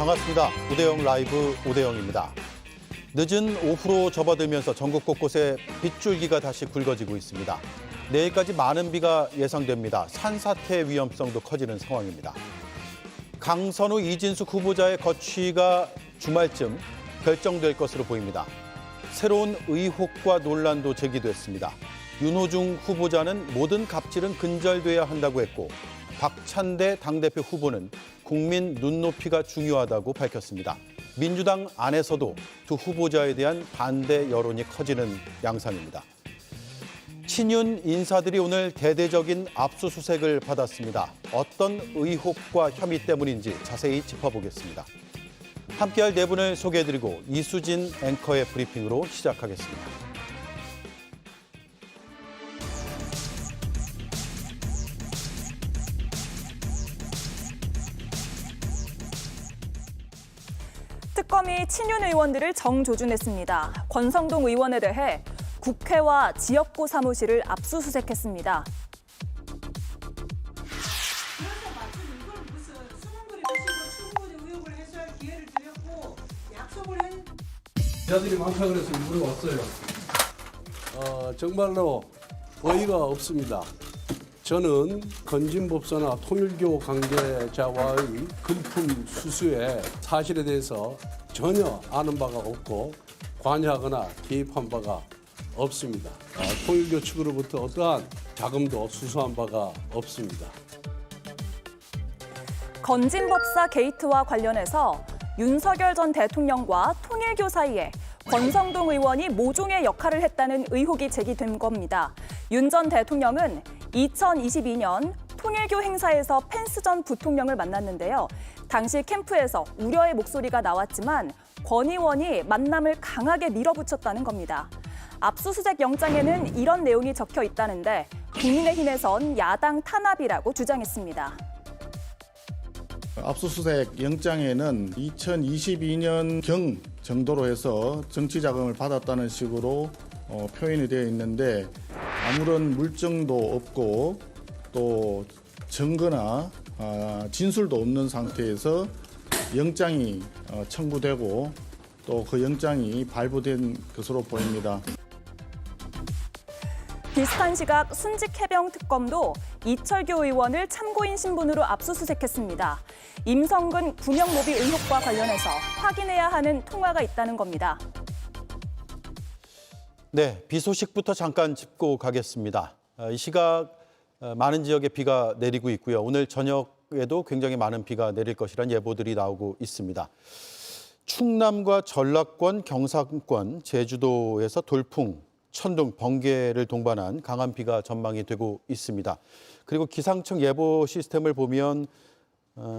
반갑습니다. 오대영 라이브 오대영입니다. 늦은 오후로 접어들면서 전국 곳곳에 빗줄기가 다시 굵어지고 있습니다. 내일까지 많은 비가 예상됩니다. 산사태 위험성도 커지는 상황입니다. 강선우, 이진숙 후보자의 거취가 주말쯤 결정될 것으로 보입니다. 새로운 의혹과 논란도 제기됐습니다. 윤호중 후보자는 모든 갑질은 근절돼야 한다고 했고, 박찬대 당대표 후보는 국민 눈높이가 중요하다고 밝혔습니다. 민주당 안에서도 두 후보자에 대한 반대 여론이 커지는 양상입니다. 친윤 인사들이 오늘 대대적인 압수수색을 받았습니다. 어떤 의혹과 혐의 때문인지 자세히 짚어보겠습니다. 함께할 네 분을 소개해드리고 이수진 앵커의 브리핑으로 시작하겠습니다. 특검이 친윤 의원들을 정조준했습니다. 권성동 의원에 대해 국회와 지역구 사무실을 압수수색했습니다. 그래서 마침 이걸 무슨 수능들이 보시고 충분히 의혹을 해소할 기회를 드렸고 약속을 했. 기자들이 많다 그래서 일부러 왔어요. 정말로 어이가 없습니다. 저는 건진법사나 통일교 관계자와의 금품 수수의 사실에 대해서 전혀 아는 바가 없고 관여하거나 개입한 바가 없습니다. 통일교 측으로부터 어떠한 자금도 수수한 바가 없습니다. 건진법사 게이트와 관련해서 윤석열 전 대통령과 통일교 사이에 권성동 의원이 모종의 역할을 했다는 의혹이 제기된 겁니다. 윤 전 대통령은 2022년 통일교 행사에서 펜스 전 부통령을 만났는데요. 당시 캠프에서 우려의 목소리가 나왔지만 권 의원이 만남을 강하게 밀어붙였다는 겁니다. 압수수색 영장에는 이런 내용이 적혀 있다는데 국민의힘에선 야당 탄압이라고 주장했습니다. 압수수색 영장에는 2022년경 정도로 해서 정치자금을 받았다는 식으로 표현이 되어 있는데 아무런 물증도 없고 또 증거나 진술도 없는 상태에서 영장이 청구되고 또 그 영장이 발부된 것으로 보입니다. 비슷한 시각 순직해병 특검도 이철규 의원을 참고인 신분으로 압수수색했습니다. 임성근 구명모비 의혹과 관련해서 확인해야 하는 통화가 있다는 겁니다. 네, 비 소식부터 잠깐 짚고 가겠습니다. 이 시각 많은 지역에 비가 내리고 있고요. 오늘 저녁에도 굉장히 많은 비가 내릴 것이라는 예보들이 나오고 있습니다. 충남과 전라권, 경상권, 제주도에서 돌풍, 천둥, 번개를 동반한 강한 비가 전망이 되고 있습니다. 그리고 기상청 예보 시스템을 보면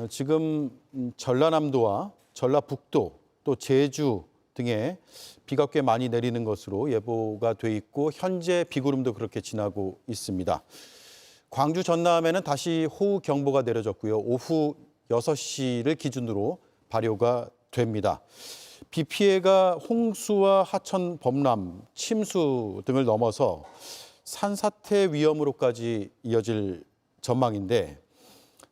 지금 전라남도와 전라북도 또 제주 등에 비가 꽤 많이 내리는 것으로 예보가 돼 있고 현재 비구름도 그렇게 지나고 있습니다. 광주 전남에는 다시 호우경보가 내려졌고요. 오후 6시를 기준으로 발효가 됩니다. 비 피해가 홍수와 하천 범람, 침수 등을 넘어서 산사태 위험으로까지 이어질 전망인데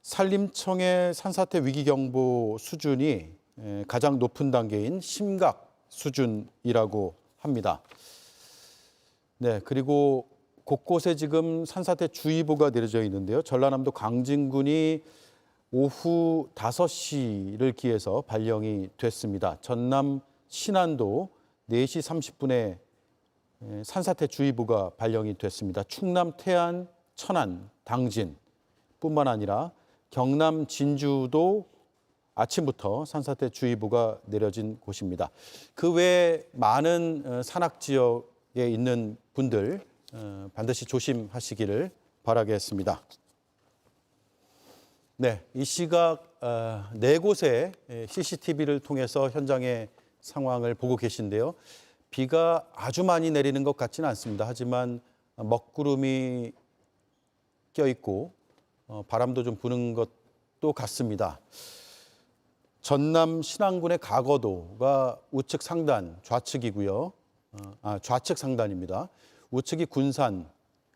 산림청의 산사태 위기경보 수준이 가장 높은 단계인 심각 수준이라고 합니다. 네, 그리고 곳곳에 지금 산사태 주의보가 내려져 있는데요. 전라남도 강진군이 오후 5시를 기해서 발령이 됐습니다. 전남 신안도 4시 30분에 산사태 주의보가 발령이 됐습니다. 충남 태안, 천안, 당진뿐만 아니라 경남 진주도 아침부터 산사태 주의보가 내려진 곳입니다. 그 외에 많은 산악 지역에 있는 분들 반드시 조심하시기를 바라겠습니다. 네, 이 시각 4곳의 CCTV를 통해서 현장의 상황을 보고 계신데요. 비가 아주 많이 내리는 것 같지는 않습니다. 하지만 먹구름이 껴있고 바람도 좀 부는 것도 같습니다. 전남 신안군의 가거도가 우측 상단, 좌측이고요. 좌측 상단입니다. 우측이 군산,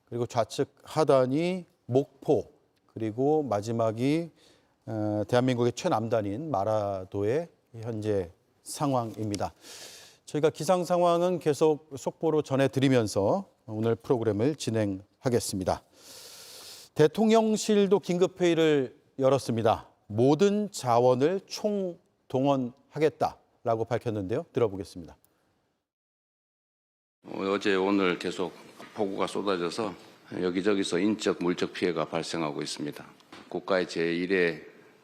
그리고 좌측 하단이 목포, 그리고 마지막이 대한민국의 최남단인 마라도의 현재 상황입니다. 저희가 기상 상황은 계속 속보로 전해드리면서 오늘 프로그램을 진행하겠습니다. 대통령실도 긴급회의를 열었습니다. 모든 자원을 총동원하겠다라고 밝혔는데요. 들어보겠습니다. 어제 오늘 계속 폭우가 쏟아져서 여기저기서 인적 물적 피해가 발생하고 있습니다. 국가의 제1의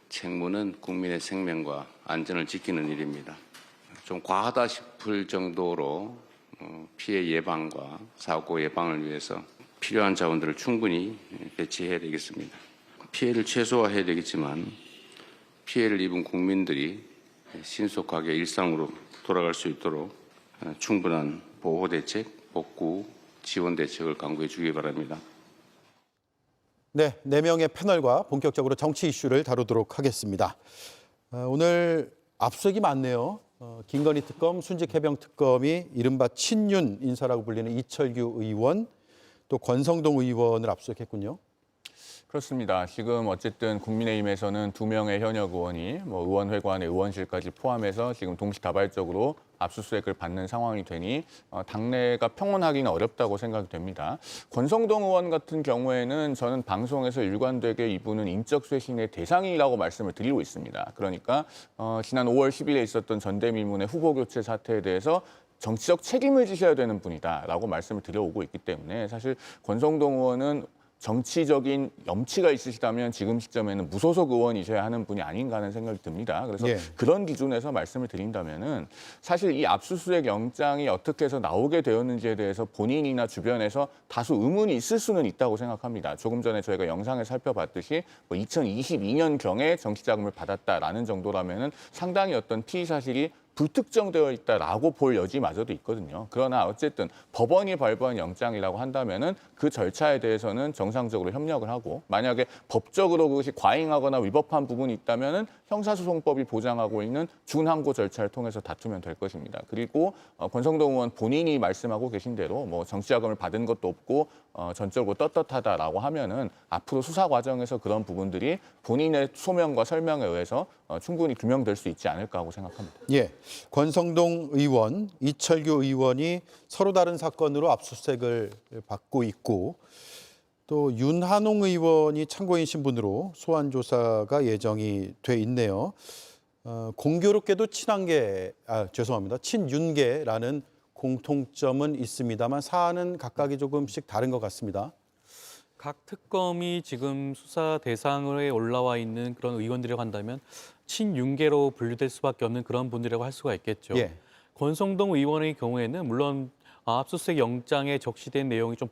책무는 국민의 생명과 안전을 지키는 일입니다. 좀 과하다 싶을 정도로 피해 예방과 사고 예방을 위해서 필요한 자원들을 충분히 배치해야 되겠습니다. 피해를 최소화해야 되겠지만 피해를 입은 국민들이 신속하게 일상으로 돌아갈 수 있도록 충분한 보호 대책, 복구, 지원 대책을 강구해 주기 바랍니다. 네, 4명의 패널과 본격적으로 정치 이슈를 다루도록 하겠습니다. 오늘 압수수색이 많네요. 김건희 특검, 순직해병 특검이 이른바 친윤 인사라고 불리는 이철규 의원, 또 권성동 의원을 압수수색했군요. 그렇습니다. 지금 어쨌든 국민의힘에서는 2명의 현역 의원이 의원회관의 의원실까지 포함해서 지금 동시다발적으로 압수수색을 받는 상황이 되니 당내가 평온하기는 어렵다고 생각이 됩니다. 권성동 의원 같은 경우에는 저는 방송에서 일관되게 이분은 인적 쇄신의 대상이라고 말씀을 드리고 있습니다. 그러니까 지난 5월 10일에 있었던 전대미문의 후보 교체 사태에 대해서 정치적 책임을 지셔야 되는 분이다라고 말씀을 드려오고 있기 때문에 사실 권성동 의원은 정치적인 염치가 있으시다면 지금 시점에는 무소속 의원이셔야 하는 분이 아닌가 하는 생각이 듭니다. 그래서 그런 기준에서 말씀을 드린다면은 사실 이 압수수색 영장이 어떻게 해서 나오게 되었는지에 대해서 본인이나 주변에서 다수 의문이 있을 수는 있다고 생각합니다. 조금 전에 저희가 영상을 살펴봤듯이 2022년경에 정치자금을 받았다라는 정도라면은 상당히 어떤 피의 사실이 불특정되어 있다라고 볼 여지마저도 있거든요. 그러나 어쨌든 법원이 발부한 영장이라고 한다면은 그 절차에 대해서는 정상적으로 협력을 하고 만약에 법적으로 그것이 과잉하거나 위법한 부분이 있다면은 형사소송법이 보장하고 있는 준항고 절차를 통해서 다투면 될 것입니다. 그리고 권성동 의원 본인이 말씀하고 계신 대로 정치자금을 받은 것도 없고 전적으로 떳떳하다라고 하면은 앞으로 수사 과정에서 그런 부분들이 본인의 소명과 설명에 의해서 충분히 규명될 수 있지 않을까 하고 생각합니다. 예, 권성동 의원, 이철규 의원이 서로 다른 사건으로 압수수색을 받고 있고 또 윤한홍 의원이 참고인 신분으로 소환 조사가 예정이 돼 있네요. 공교롭게도 친윤계라는 공통점은 있습니다만 사안은 각각이 조금씩 다른 것 같습니다. 각 특검이 지금 수사 대상에 올라와 있는 그런 의원들이라고 한다면 친윤계로 분류될 수밖에 없는 그런 분들이라고 할 수가 있겠죠. 예. 권성동 의원의 경우에는 물론 압수수색 영장에 적시된 내용이 좀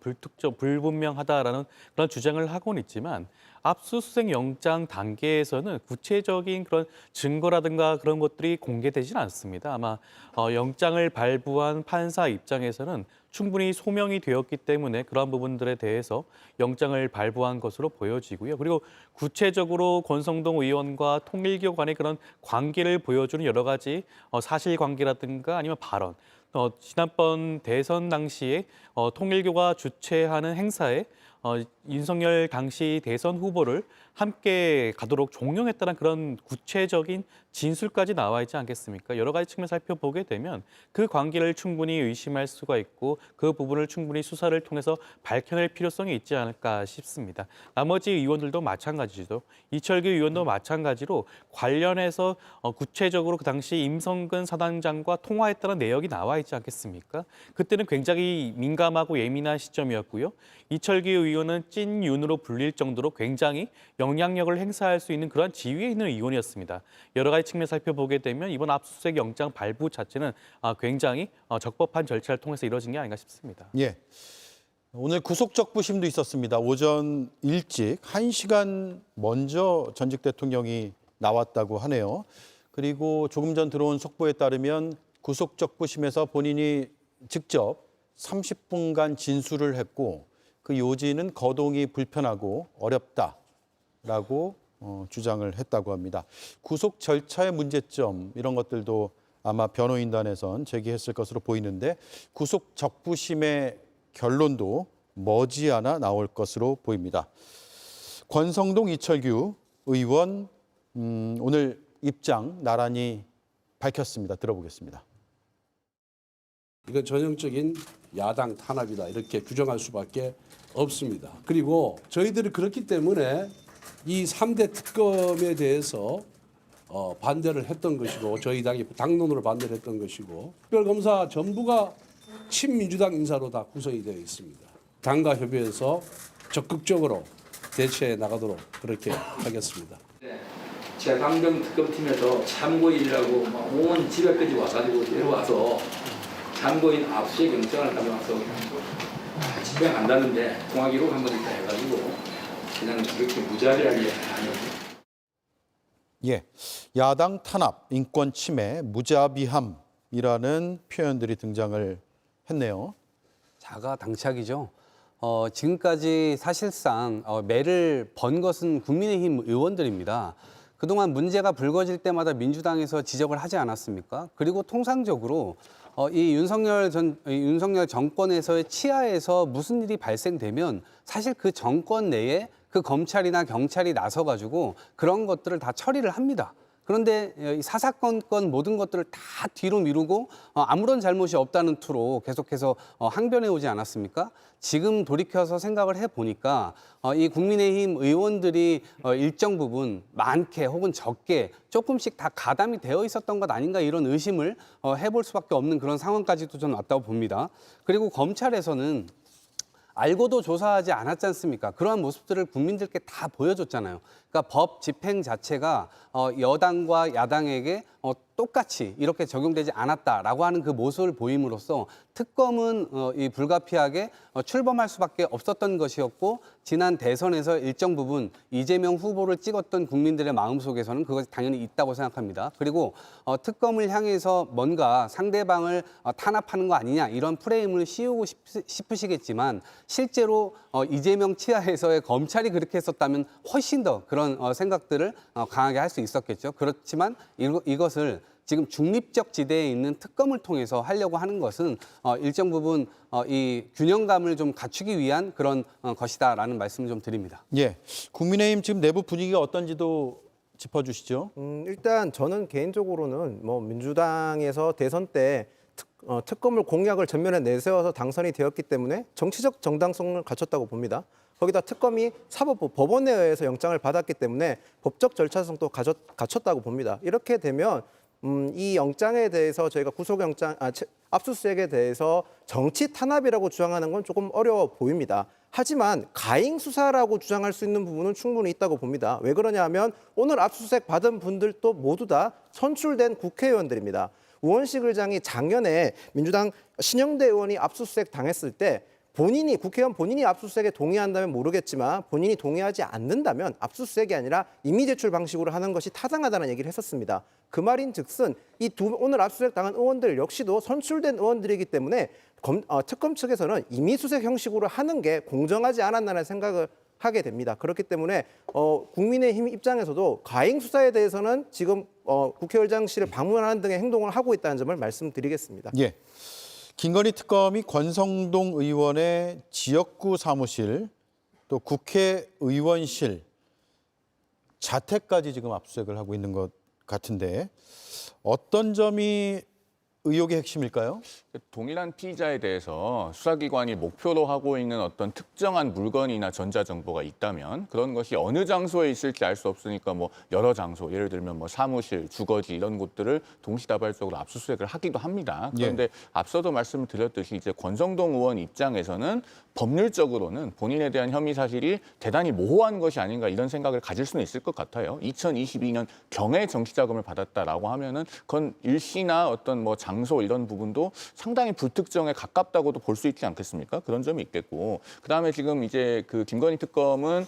불분명하다라는 그런 주장을 하고는 있지만 압수수색 영장 단계에서는 구체적인 그런 증거라든가 그런 것들이 공개되지는 않습니다. 아마 영장을 발부한 판사 입장에서는 충분히 소명이 되었기 때문에 그러한 부분들에 대해서 영장을 발부한 것으로 보여지고요. 그리고 구체적으로 권성동 의원과 통일교 간의 그런 관계를 보여주는 여러 가지 사실관계라든가 아니면 발언, 지난번 대선 당시에 통일교가 주최하는 행사에 윤석열 당시 대선 후보를 함께 가도록 종용했다는 그런 구체적인 진술까지 나와 있지 않겠습니까? 여러 가지 측면 살펴보게 되면 그 관계를 충분히 의심할 수가 있고 그 부분을 충분히 수사를 통해서 밝혀낼 필요성이 있지 않을까 싶습니다. 나머지 의원들도 마찬가지죠. 이철규 의원도 마찬가지로 관련해서 구체적으로 그 당시 임성근 사단장과 통화했다는 내역이 나와 있지 않겠습니까? 그때는 굉장히 민감하고 예민한 시점이었고요. 이철규 의원은 찐윤으로 불릴 정도로 굉장히 영향력을 행사할 수 있는 그런 지위에 있는 의원이었습니다. 여러 가지 측면 살펴보게 되면 이번 압수수색 영장 발부 자체는 굉장히 적법한 절차를 통해서 이루어진 게 아닌가 싶습니다. 예. 오늘 구속적부심도 있었습니다. 오전 일찍 1시간 먼저 전직 대통령이 나왔다고 하네요. 그리고 조금 전 들어온 속보에 따르면 구속적부심에서 본인이 직접 30분간 진술을 했고 그 요지는 거동이 불편하고 어렵다라고 주장을 했다고 합니다. 구속 절차의 문제점 이런 것들도 아마 변호인단에선 제기했을 것으로 보이는데 구속 적부심의 결론도 머지않아 나올 것으로 보입니다. 권성동, 이철규 의원 오늘 입장 나란히 밝혔습니다. 들어보겠습니다. 이건 전형적인 야당 탄압이다 이렇게 규정할 수밖에 없습니다. 그리고 저희들이 그렇기 때문에 이 3대 특검에 대해서 반대를 했던 것이고 저희 당이 당론으로 반대를 했던 것이고 특별검사 전부가 친민주당 인사로 다 구성이 되어 있습니다. 당과 협의해서 적극적으로 대처해 나가도록 그렇게 하겠습니다. 제강경 특검팀에서 참고인이라고 온 집에까지 와가지고 데려와서 참고인 압수수색 영장을 가져와서 집행한다는데 통화 기록 한번 있다 해가지고 그냥 그렇게 무자비하게 하는. 예, 야당 탄압, 인권 침해, 무자비함이라는 표현들이 등장을 했네요. 자가당착이죠. 지금까지 사실상 매를 번 것은 국민의힘 의원들입니다. 그동안 문제가 불거질 때마다 민주당에서 지적을 하지 않았습니까? 그리고 통상적으로 이 윤석열 정권에서의 치하에서 무슨 일이 발생되면 사실 그 정권 내에 그 검찰이나 경찰이 나서가지고 그런 것들을 다 처리를 합니다. 그런데 이 사사건건 모든 것들을 다 뒤로 미루고 아무런 잘못이 없다는 투로 계속해서 항변해 오지 않았습니까? 지금 돌이켜서 생각을 해보니까 이 국민의힘 의원들이 일정 부분 많게 혹은 적게 조금씩 다 가담이 되어 있었던 것 아닌가 이런 의심을 해볼 수밖에 없는 그런 상황까지도 저는 왔다고 봅니다. 그리고 검찰에서는 알고도 조사하지 않았지 않습니까? 그러한 모습들을 국민들께 다 보여줬잖아요. 그러니까 법 집행 자체가 여당과 야당에게 똑같이 이렇게 적용되지 않았다라고 하는 그 모습을 보임으로써 특검은 이 불가피하게 출범할 수밖에 없었던 것이었고 지난 대선에서 일정 부분 이재명 후보를 찍었던 국민들의 마음속에서는 그것이 당연히 있다고 생각합니다. 그리고 특검을 향해서 뭔가 상대방을 탄압하는 거 아니냐 이런 프레임을 씌우고 싶으시겠지만 실제로 이재명 치하에서의 검찰이 그렇게 했었다면 훨씬 더 그런 생각들을 강하게 할 수 있었겠죠. 그렇지만 이것을 지금 중립적 지대에 있는 특검을 통해서 하려고 하는 것은 일정 부분 이 균형감을 좀 갖추기 위한 그런 것이다라는 말씀을 좀 드립니다. 예, 국민의힘 지금 내부 분위기가 어떤지도 짚어주시죠. 일단 저는 개인적으로는 뭐 민주당에서 대선 때 특검을 공약을 전면에 내세워서 당선이 되었기 때문에 정치적 정당성을 갖췄다고 봅니다. 거기다 특검이 사법부 법원에 의해서 영장을 받았기 때문에 법적 절차성도 갖췄다고 봅니다. 이렇게 되면 이 영장에 대해서 저희가 압수수색에 대해서 정치 탄압이라고 주장하는 건 조금 어려워 보입니다. 하지만 가잉 수사라고 주장할 수 있는 부분은 충분히 있다고 봅니다. 왜 그러냐면 오늘 압수수색 받은 분들도 모두 다 선출된 국회의원들입니다. 우원식 의장이 작년에 민주당 신영대 의원이 압수수색 당했을 때 국회의원 본인이 압수수색에 동의한다면 모르겠지만 본인이 동의하지 않는다면 압수수색이 아니라 임의제출 방식으로 하는 것이 타당하다는 얘기를 했었습니다. 그 말인즉슨 오늘 압수수색 당한 의원들 역시도 선출된 의원들이기 때문에 특검 측에서는 임의수색 형식으로 하는 게 공정하지 않았나라는 생각을 하게 됩니다. 그렇기 때문에 국민의힘 입장에서도 과잉 수사에 대해서는 지금 국회의장실을 방문하는 등의 행동을 하고 있다는 점을 말씀드리겠습니다. 예. 김건희 특검이 권성동 의원의 지역구 사무실 또 국회의원실 자택까지 지금 압수수색을 하고 있는 것 같은데 어떤 점이 의혹의 핵심일까요? 동일한 피의자에 대해서 수사기관이 목표로 하고 있는 어떤 특정한 물건이나 전자정보가 있다면 그런 것이 어느 장소에 있을지 알 수 없으니까 뭐 여러 장소, 예를 들면 뭐 사무실, 주거지 이런 곳들을 동시다발적으로 압수수색을 하기도 합니다. 그런데 앞서도 말씀을 드렸듯이 이제 권성동 의원 입장에서는 법률적으로는 본인에 대한 혐의 사실이 대단히 모호한 것이 아닌가 이런 생각을 가질 수는 있을 것 같아요. 2022년 경에 정치자금을 받았다라고 하면은 그건 일시나 어떤 뭐 장소 이런 부분도 상당히 불특정에 가깝다고도 볼 수 있지 않겠습니까? 그런 점이 있겠고 그다음에 지금 이제 그 김건희 특검은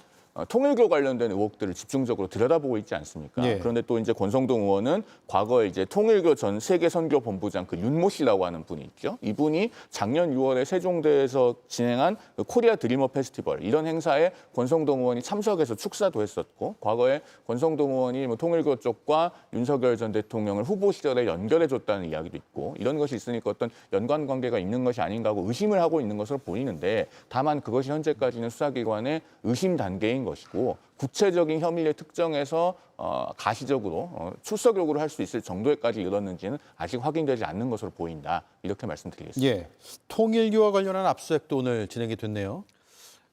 통일교 관련된 의혹들을 집중적으로 들여다보고 있지 않습니까? 예. 그런데 또 이제 권성동 의원은 과거에 이제 통일교 전 세계선교본부장 그 윤모 씨라고 하는 분이 있죠. 이분이 작년 6월에 세종대에서 진행한 그 코리아 드리머 페스티벌 이런 행사에 권성동 의원이 참석해서 축사도 했었고 과거에 권성동 의원이 뭐 통일교 쪽과 윤석열 전 대통령을 후보 시절에 연결해줬다는 이야기도 있고 이런 것이 있으니까 어떤 연관 관계가 있는 것이 아닌가 하고 의심을 하고 있는 것으로 보이는데 다만 그것이 현재까지는 수사기관의 의심 단계인 문제인 것이고 구체적인 혐의를 특정해서 가시적으로 출석 요구를 할 수 있을 정도에까지 이르렀는지는 아직 확인되지 않는 것으로 보인다. 이렇게 말씀드리겠습니다. 예, 통일교와 관련한 압수수색도 오늘 진행이 됐네요.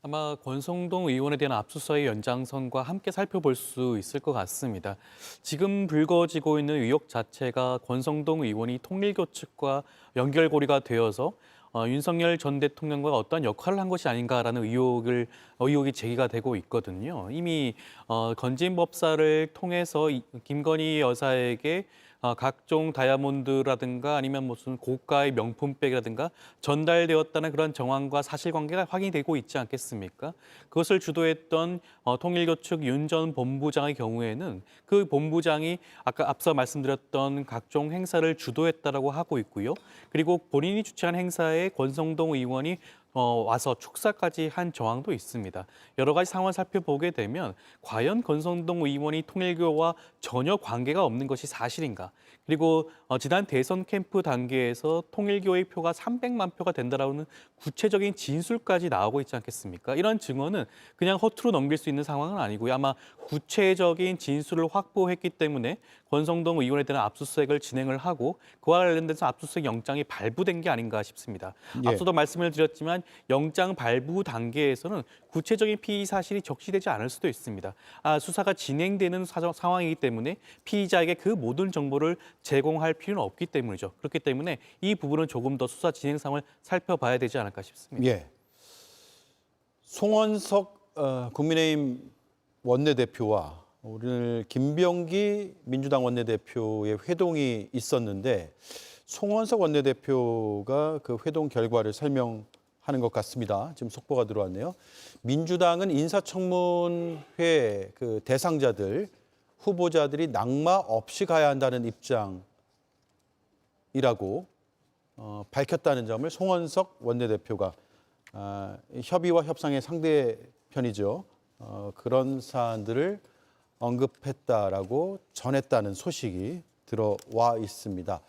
아마 권성동 의원에 대한 압수수색의 연장선과 함께 살펴볼 수 있을 것 같습니다. 지금 불거지고 있는 의혹 자체가 권성동 의원이 통일교 측과 연결고리가 되어서 윤석열 전 대통령과 어떤 역할을 한 것이 아닌가라는 의혹이 제기가 되고 있거든요. 이미 건진법사를 통해서 김건희 여사에게 각종 다이아몬드라든가 아니면 무슨 고가의 명품백이라든가 전달되었다는 그런 정황과 사실관계가 확인되고 있지 않겠습니까? 그것을 주도했던 통일교 측 윤 전 본부장의 경우에는 그 본부장이 아까 앞서 말씀드렸던 각종 행사를 주도했다라고 하고 있고요. 그리고 본인이 주최한 행사에 권성동 의원이 와서 축사까지 한 정황도 있습니다. 여러 가지 상황을 살펴보게 되면 과연 권성동 의원이 통일교와 전혀 관계가 없는 것이 사실인가? 그리고 지난 대선 캠프 단계에서 통일교의 표가 300만 표가 된다라는 구체적인 진술까지 나오고 있지 않겠습니까? 이런 증언은 그냥 허투루 넘길 수 있는 상황은 아니고요. 아마 구체적인 진술을 확보했기 때문에 권성동 의원에 대한 압수수색을 진행을 하고 그와 관련돼서 압수수색 영장이 발부된 게 아닌가 싶습니다. 예. 앞서도 말씀을 드렸지만 영장 발부 단계에서는 구체적인 피의 사실이 적시되지 않을 수도 있습니다. 수사가 진행되는 상황이기 때문에 피의자에게 그 모든 정보를 제공할 필요는 없기 때문이죠. 그렇기 때문에 이 부분은 조금 더 수사 진행 상황을 살펴봐야 되지 않을까 싶습니다. 예. 송원석 국민의힘 원내대표와 오늘 김병기 민주당 원내대표의 회동이 있었는데 송원석 원내대표가 그 회동 결과를 설명하는 것 같습니다. 지금 속보가 들어왔네요. 민주당은 인사청문회 그 대상자들, 후보자들이 낙마 없이 가야 한다는 입장이라고 밝혔다는 점을 송원석 원내대표가 협의와 협상의 상대편이죠. 그런 사안들을 언급했다라고 전했다는 소식이 들어와 있습니다.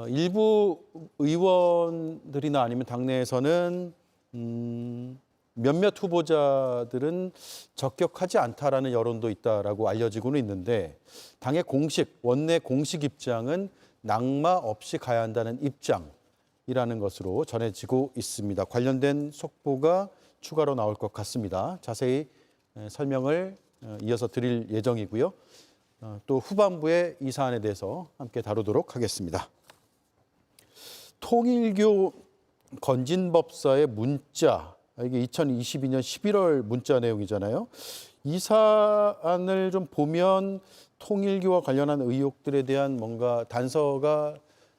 일부 의원들이나 아니면 당내에서는 몇몇 후보자들은 적격하지 않다라는 여론도 있다라고 알려지고는 있는데 당의 원내 공식 입장은 낙마 없이 가야 한다는 입장이라는 것으로 전해지고 있습니다. 관련된 속보가 추가로 나올 것 같습니다. 자세히 설명을 이어서 드릴 예정이고요. 또 후반부에 이 사안에 대해서 함께 다루도록 하겠습니다. 통일교 건진법사의 문자, 이게 2022년 11월 문자 내용이잖아요. 이 사안을 좀 보면 통일교와 관련한 의혹들에 대한 뭔가 단서가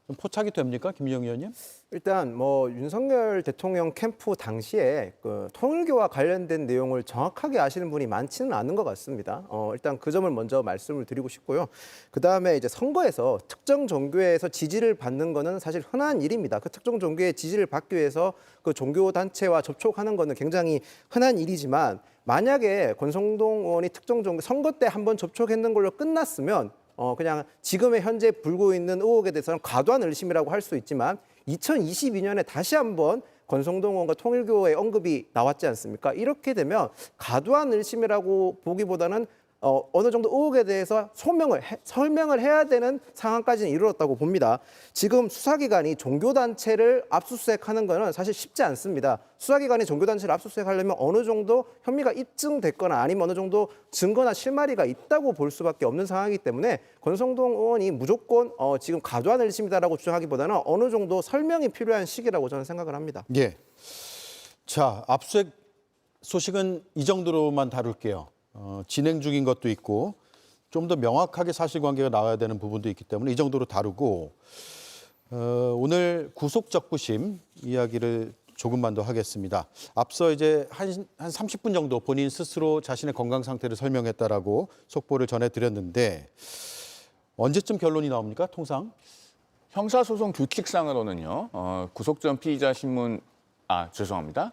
좀 포착이 됩니까, 김유영 의원님? 일단 윤석열 대통령 캠프 당시에 그 통일교와 관련된 내용을 정확하게 아시는 분이 많지는 않은 것 같습니다. 일단 그 점을 먼저 말씀을 드리고 싶고요. 그 다음에 이제 선거에서 특정 종교에서 지지를 받는 거는 사실 흔한 일입니다. 그 특정 종교의 지지를 받기 위해서 그 종교 단체와 접촉하는 거는 굉장히 흔한 일이지만 만약에 권성동 의원이 특정 종교 선거 때 한번 접촉했는 걸로 끝났으면 그냥 지금의 현재 불고 있는 의혹에 대해서는 과도한 의심이라고 할 수 있지만 2022년에 다시 한번 권성동 의원과 통일교의 언급이 나왔지 않습니까? 이렇게 되면 과도한 의심이라고 보기보다는 어느 정도 의혹에 대해서 설명을 해야 되는 상황까지는 이르렀다고 봅니다. 지금 수사기관이 종교단체를 압수수색하는 것은 사실 쉽지 않습니다. 수사기관이 종교단체를 압수수색하려면 어느 정도 혐의가 입증됐거나 아니면 어느 정도 증거나 실마리가 있다고 볼 수밖에 없는 상황이기 때문에 권성동 의원이 무조건 지금 과도한 의심이다라고 주장하기보다는 어느 정도 설명이 필요한 시기라고 저는 생각을 합니다. 예. 자, 압수수색 소식은 이 정도로만 다룰게요. 진행 중인 것도 있고 좀 더 명확하게 사실관계가 나와야 되는 부분도 있기 때문에 이 정도로 다루고 오늘 구속적부심 이야기를 조금만 더 하겠습니다. 앞서 이제 한 30분 정도 본인 스스로 자신의 건강 상태를 설명했다라고 속보를 전해드렸는데 언제쯤 결론이 나옵니까? 통상? 형사소송 규칙상으로는요. 구속 전 피의자 신문 죄송합니다.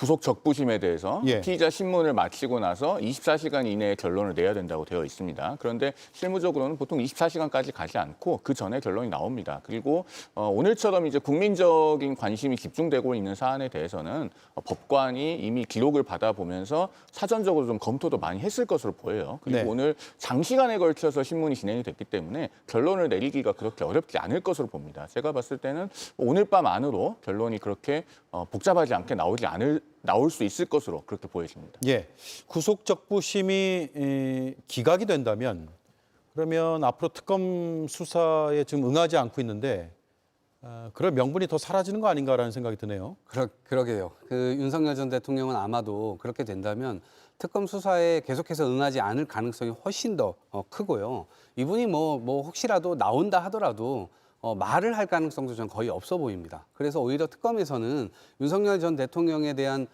구속 적부심에 대해서 예. 피의자 신문을 마치고 나서 24시간 이내에 결론을 내야 된다고 되어 있습니다. 그런데 실무적으로는 보통 24시간까지 가지 않고 그 전에 결론이 나옵니다. 그리고 오늘처럼 이제 국민적인 관심이 집중되고 있는 사안에 대해서는 법관이 이미 기록을 받아보면서 사전적으로 좀 검토도 많이 했을 것으로 보여요. 그리고 네. 오늘 장시간에 걸쳐서 신문이 진행이 됐기 때문에 결론을 내리기가 그렇게 어렵지 않을 것으로 봅니다. 제가 봤을 때는 오늘 밤 안으로 결론이 그렇게 복잡하지 않게 나올 수 있을 것으로 그렇게 보여집니다. 예, 구속적부심이 기각이 된다면 그러면 앞으로 특검 수사에 지금 응하지 않고 있는데 그럴 명분이 더 사라지는 거 아닌가라는 생각이 드네요. 그러게요. 그 윤석열 전 대통령은 아마도 그렇게 된다면 특검 수사에 계속해서 응하지 않을 가능성이 훨씬 더 크고요. 이분이 뭐 혹시라도 나온다 하더라도 말을 할 가능성도 전 거의 없어 보입니다. 그래서 오히려 특검에서는 윤석열 전 대통령에 대한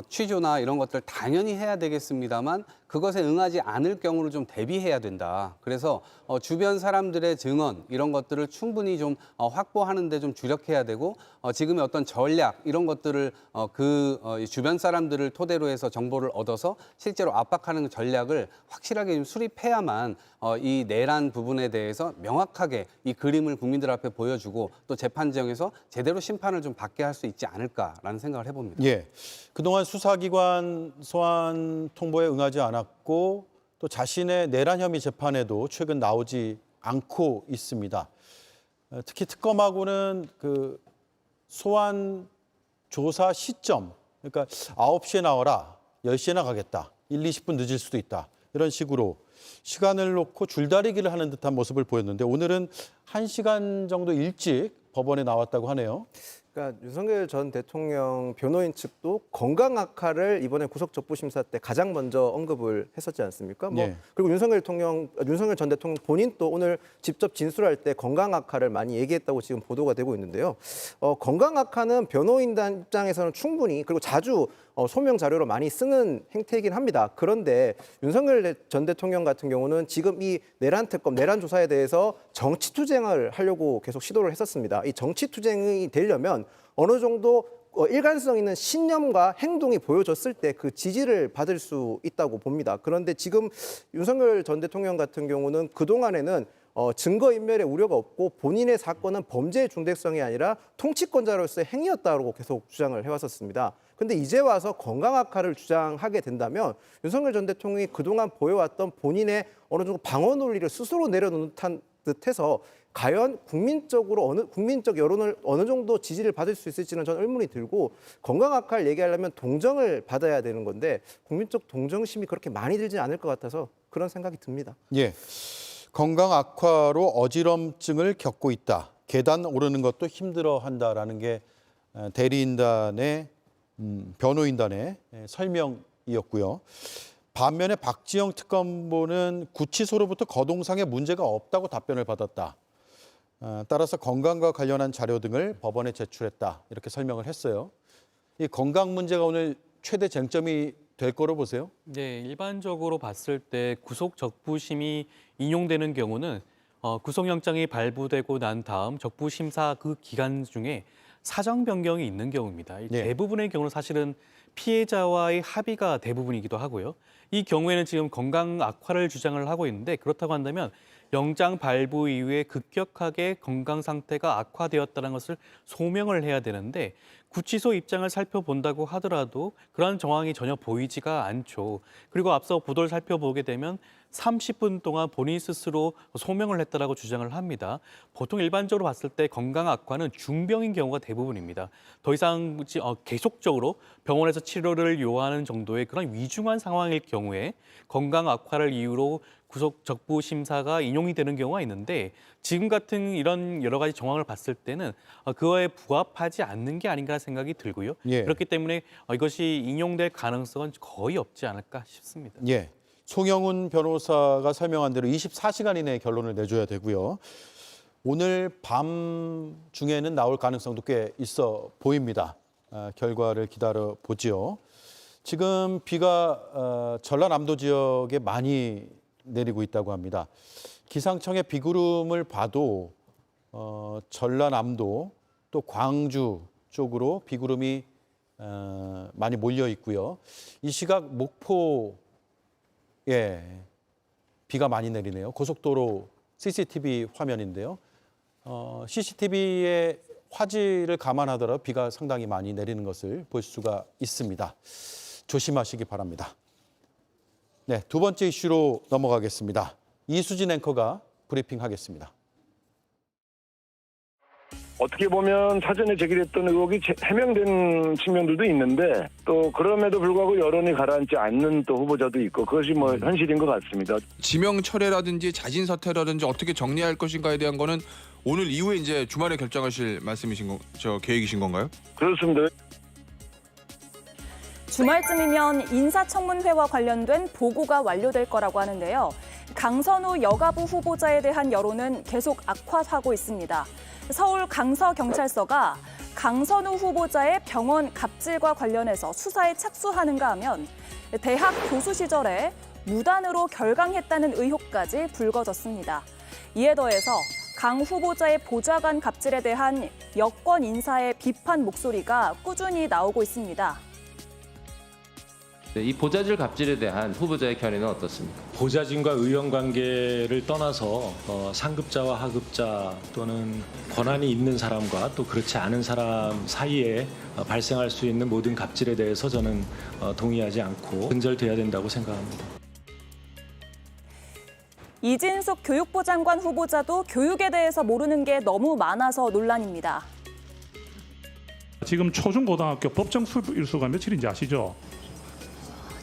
취조나 이런 것들 당연히 해야 되겠습니다만 그것에 응하지 않을 경우를 좀 대비해야 된다. 그래서 주변 사람들의 증언 이런 것들을 충분히 좀 확보하는 데 좀 주력해야 되고 지금의 어떤 전략 이런 것들을 주변 사람들을 토대로 해서 정보를 얻어서 실제로 압박하는 전략을 확실하게 좀 수립해야만 이 내란 부분에 대해서 명확하게 이 그림을 국민들 앞에 보여주고 또 재판정에서 제대로 심판을 좀 받게 할 수 있지 않을까라는 생각을 해봅니다. 예, 그동안 수사기관 소환 통보에 응하지 않았고 또 자신의 내란 혐의 재판에도 최근 나오지 않고 있습니다. 특히 특검하고는 그 소환 조사 시점, 그러니까 9시에 나와라, 10시에 나가겠다, 1, 20분 늦을 수도 있다. 이런 식으로 시간을 놓고 줄다리기를 하는 듯한 모습을 보였는데 오늘은 1시간 정도 일찍 법원에 나왔다고 하네요. 그러니까 윤석열 전 대통령 변호인 측도 건강 악화를 이번에 구속적부심사 때 가장 먼저 언급을 했었지 않습니까? 네. 그리고 윤석열 전 대통령 본인 또 오늘 직접 진술할 때 건강 악화를 많이 얘기했다고 지금 보도가 되고 있는데요. 건강 악화는 변호인단 입장에서는 충분히 그리고 자주 소명 자료로 많이 쓰는 행태이긴 합니다. 그런데 윤석열 전 대통령 같은 경우는 지금 이 내란 특검, 내란 조사에 대해서 정치 투쟁을 하려고 계속 시도를 했었습니다. 이 정치 투쟁이 되려면 어느 정도 일관성 있는 신념과 행동이 보여졌을 때 그 지지를 받을 수 있다고 봅니다. 그런데 지금 윤석열 전 대통령 같은 경우는 그동안에는 증거인멸의 우려가 없고 본인의 사건은 범죄의 중대성이 아니라 통치권자로서의 행위였다고 계속 주장을 해왔었습니다. 근데 이제 와서 건강 악화를 주장하게 된다면 윤석열 전 대통령이 그동안 보여왔던 본인의 어느 정도 방어 논리를 스스로 내려놓는 듯해서 과연 국민적 여론을 어느 정도 지지를 받을 수 있을지는 저는 의문이 들고 건강 악화를 얘기하려면 동정을 받아야 되는 건데 국민적 동정심이 그렇게 많이 들지 않을 것 같아서 그런 생각이 듭니다. 예, 건강 악화로 어지럼증을 겪고 있다. 계단 오르는 것도 힘들어한다라는 게 대리인단의 변호인단의 설명이었고요. 반면에 박지영 특검보는 구치소로부터 거동상에 문제가 없다고 답변을 받았다. 따라서 건강과 관련한 자료 등을 법원에 제출했다. 이렇게 설명을 했어요. 이 건강 문제가 오늘 최대 쟁점이 될 거로 보세요? 네, 일반적으로 봤을 때 구속 적부심이 인용되는 경우는 구속영장이 발부되고 난 다음 적부심사 그 기간 중에 사정 변경이 있는 경우입니다. 이 대부분의 경우는 사실은 피해자와의 합의가 대부분이기도 하고요. 이 경우에는 지금 건강 악화를 주장을 하고 있는데 그렇다고 한다면 영장 발부 이후에 급격하게 건강 상태가 악화되었다는 것을 소명을 해야 되는데 구치소 입장을 살펴본다고 하더라도 그러한 정황이 전혀 보이지가 않죠. 그리고 앞서 보도를 살펴보게 되면 30분 동안 본인 스스로 소명을 했다라고 주장을 합니다. 보통 일반적으로 봤을 때 건강 악화는 중병인 경우가 대부분입니다. 더 이상 계속적으로 병원에서 치료를 요하는 정도의 그런 위중한 상황일 경우에 건강 악화를 이유로 구속 적부 심사가 인용이 되는 경우가 있는데 지금 같은 이런 여러 가지 정황을 봤을 때는 그거에 부합하지 않는 게 아닌가 생각이 들고요. 예. 그렇기 때문에 이것이 인용될 가능성은 거의 없지 않을까 싶습니다. 예. 송영훈 변호사가 설명한 대로 24시간 이내에 결론을 내줘야 되고요. 오늘 밤 중에는 나올 가능성도 꽤 있어 보입니다. 결과를 기다려 보지요. 지금 비가 전라남도 지역에 많이 내리고 있다고 합니다. 기상청의 비구름을 봐도 전라남도 또 광주 쪽으로 비구름이 많이 몰려 있고요. 이 시각 목포에 비가 많이 내리네요. 고속도로 CCTV 화면인데요. CCTV의 화질을 감안하더라도 비가 상당히 많이 내리는 것을 볼 수가 있습니다. 조심하시기 바랍니다. 네, 두 번째 이슈로 넘어가겠습니다. 이수진 앵커가 브리핑하겠습니다. 어떻게 보면 사전에 제기됐던 의혹이 해명된 측면들도 있는데 또 그럼에도 불구하고 여론이 가라앉지 않는 또 후보자도 있고 그것이 뭐 현실인 것 같습니다. 지명 철회라든지 자진 사퇴라든지 어떻게 정리할 것인가에 대한 거는 오늘 이후에 이제 주말에 결정하실 계획이신 건가요? 그렇습니다. 주말쯤이면 인사청문회와 관련된 보고가 완료될 거라고 하는데요. 강선우 여가부 후보자에 대한 여론은 계속 악화하고 있습니다. 서울 강서경찰서가 강선우 후보자의 병원 갑질과 관련해서 수사에 착수하는가 하면 대학 교수 시절에 무단으로 결강했다는 의혹까지 불거졌습니다. 이에 더해서 강 후보자의 보좌관 갑질에 대한 여권 인사의 비판 목소리가 꾸준히 나오고 있습니다. 이 보좌질 갑질에 대한 후보자의 견해는 어떻습니까? 보좌진과 의원 관계를 떠나서 상급자와 하급자 또는 권한이 있는 사람과 또 그렇지 않은 사람 사이에 발생할 수 있는 모든 갑질에 대해서 저는 동의하지 않고 근절돼야 된다고 생각합니다. 이진숙 교육부 장관 후보자도 교육에 대해서 모르는 게 너무 많아서 논란입니다. 지금 초중고등학교 법정 수일수가 며칠인지 아시죠?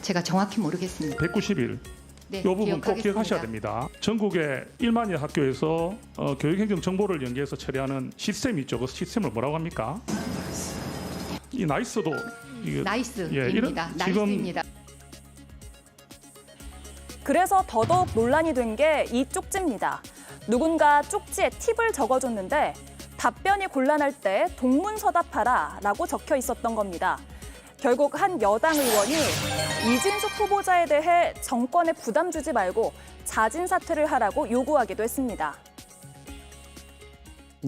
제가 정확히 모르겠습니다. 190일. 네, 이 부분 꼭 기억하겠습니다. 기억하셔야 됩니다. 전국의 1만여 학교에서 교육행정 정보를 연계해서 처리하는 시스템이 있죠. 그 시스템을 뭐라고 합니까? 이 나이스도 나이스입니다. 나이스입니다. 그래서 더더욱 논란이 된 게 이 쪽지입니다. 누군가 쪽지에 팁을 적어줬는데 답변이 곤란할 때 동문서답하라 라고 적혀 있었던 겁니다. 결국 한 여당 의원이 이진숙 후보자에 대해 정권에 부담 주지 말고 자진 사퇴를 하라고 요구하기도 했습니다.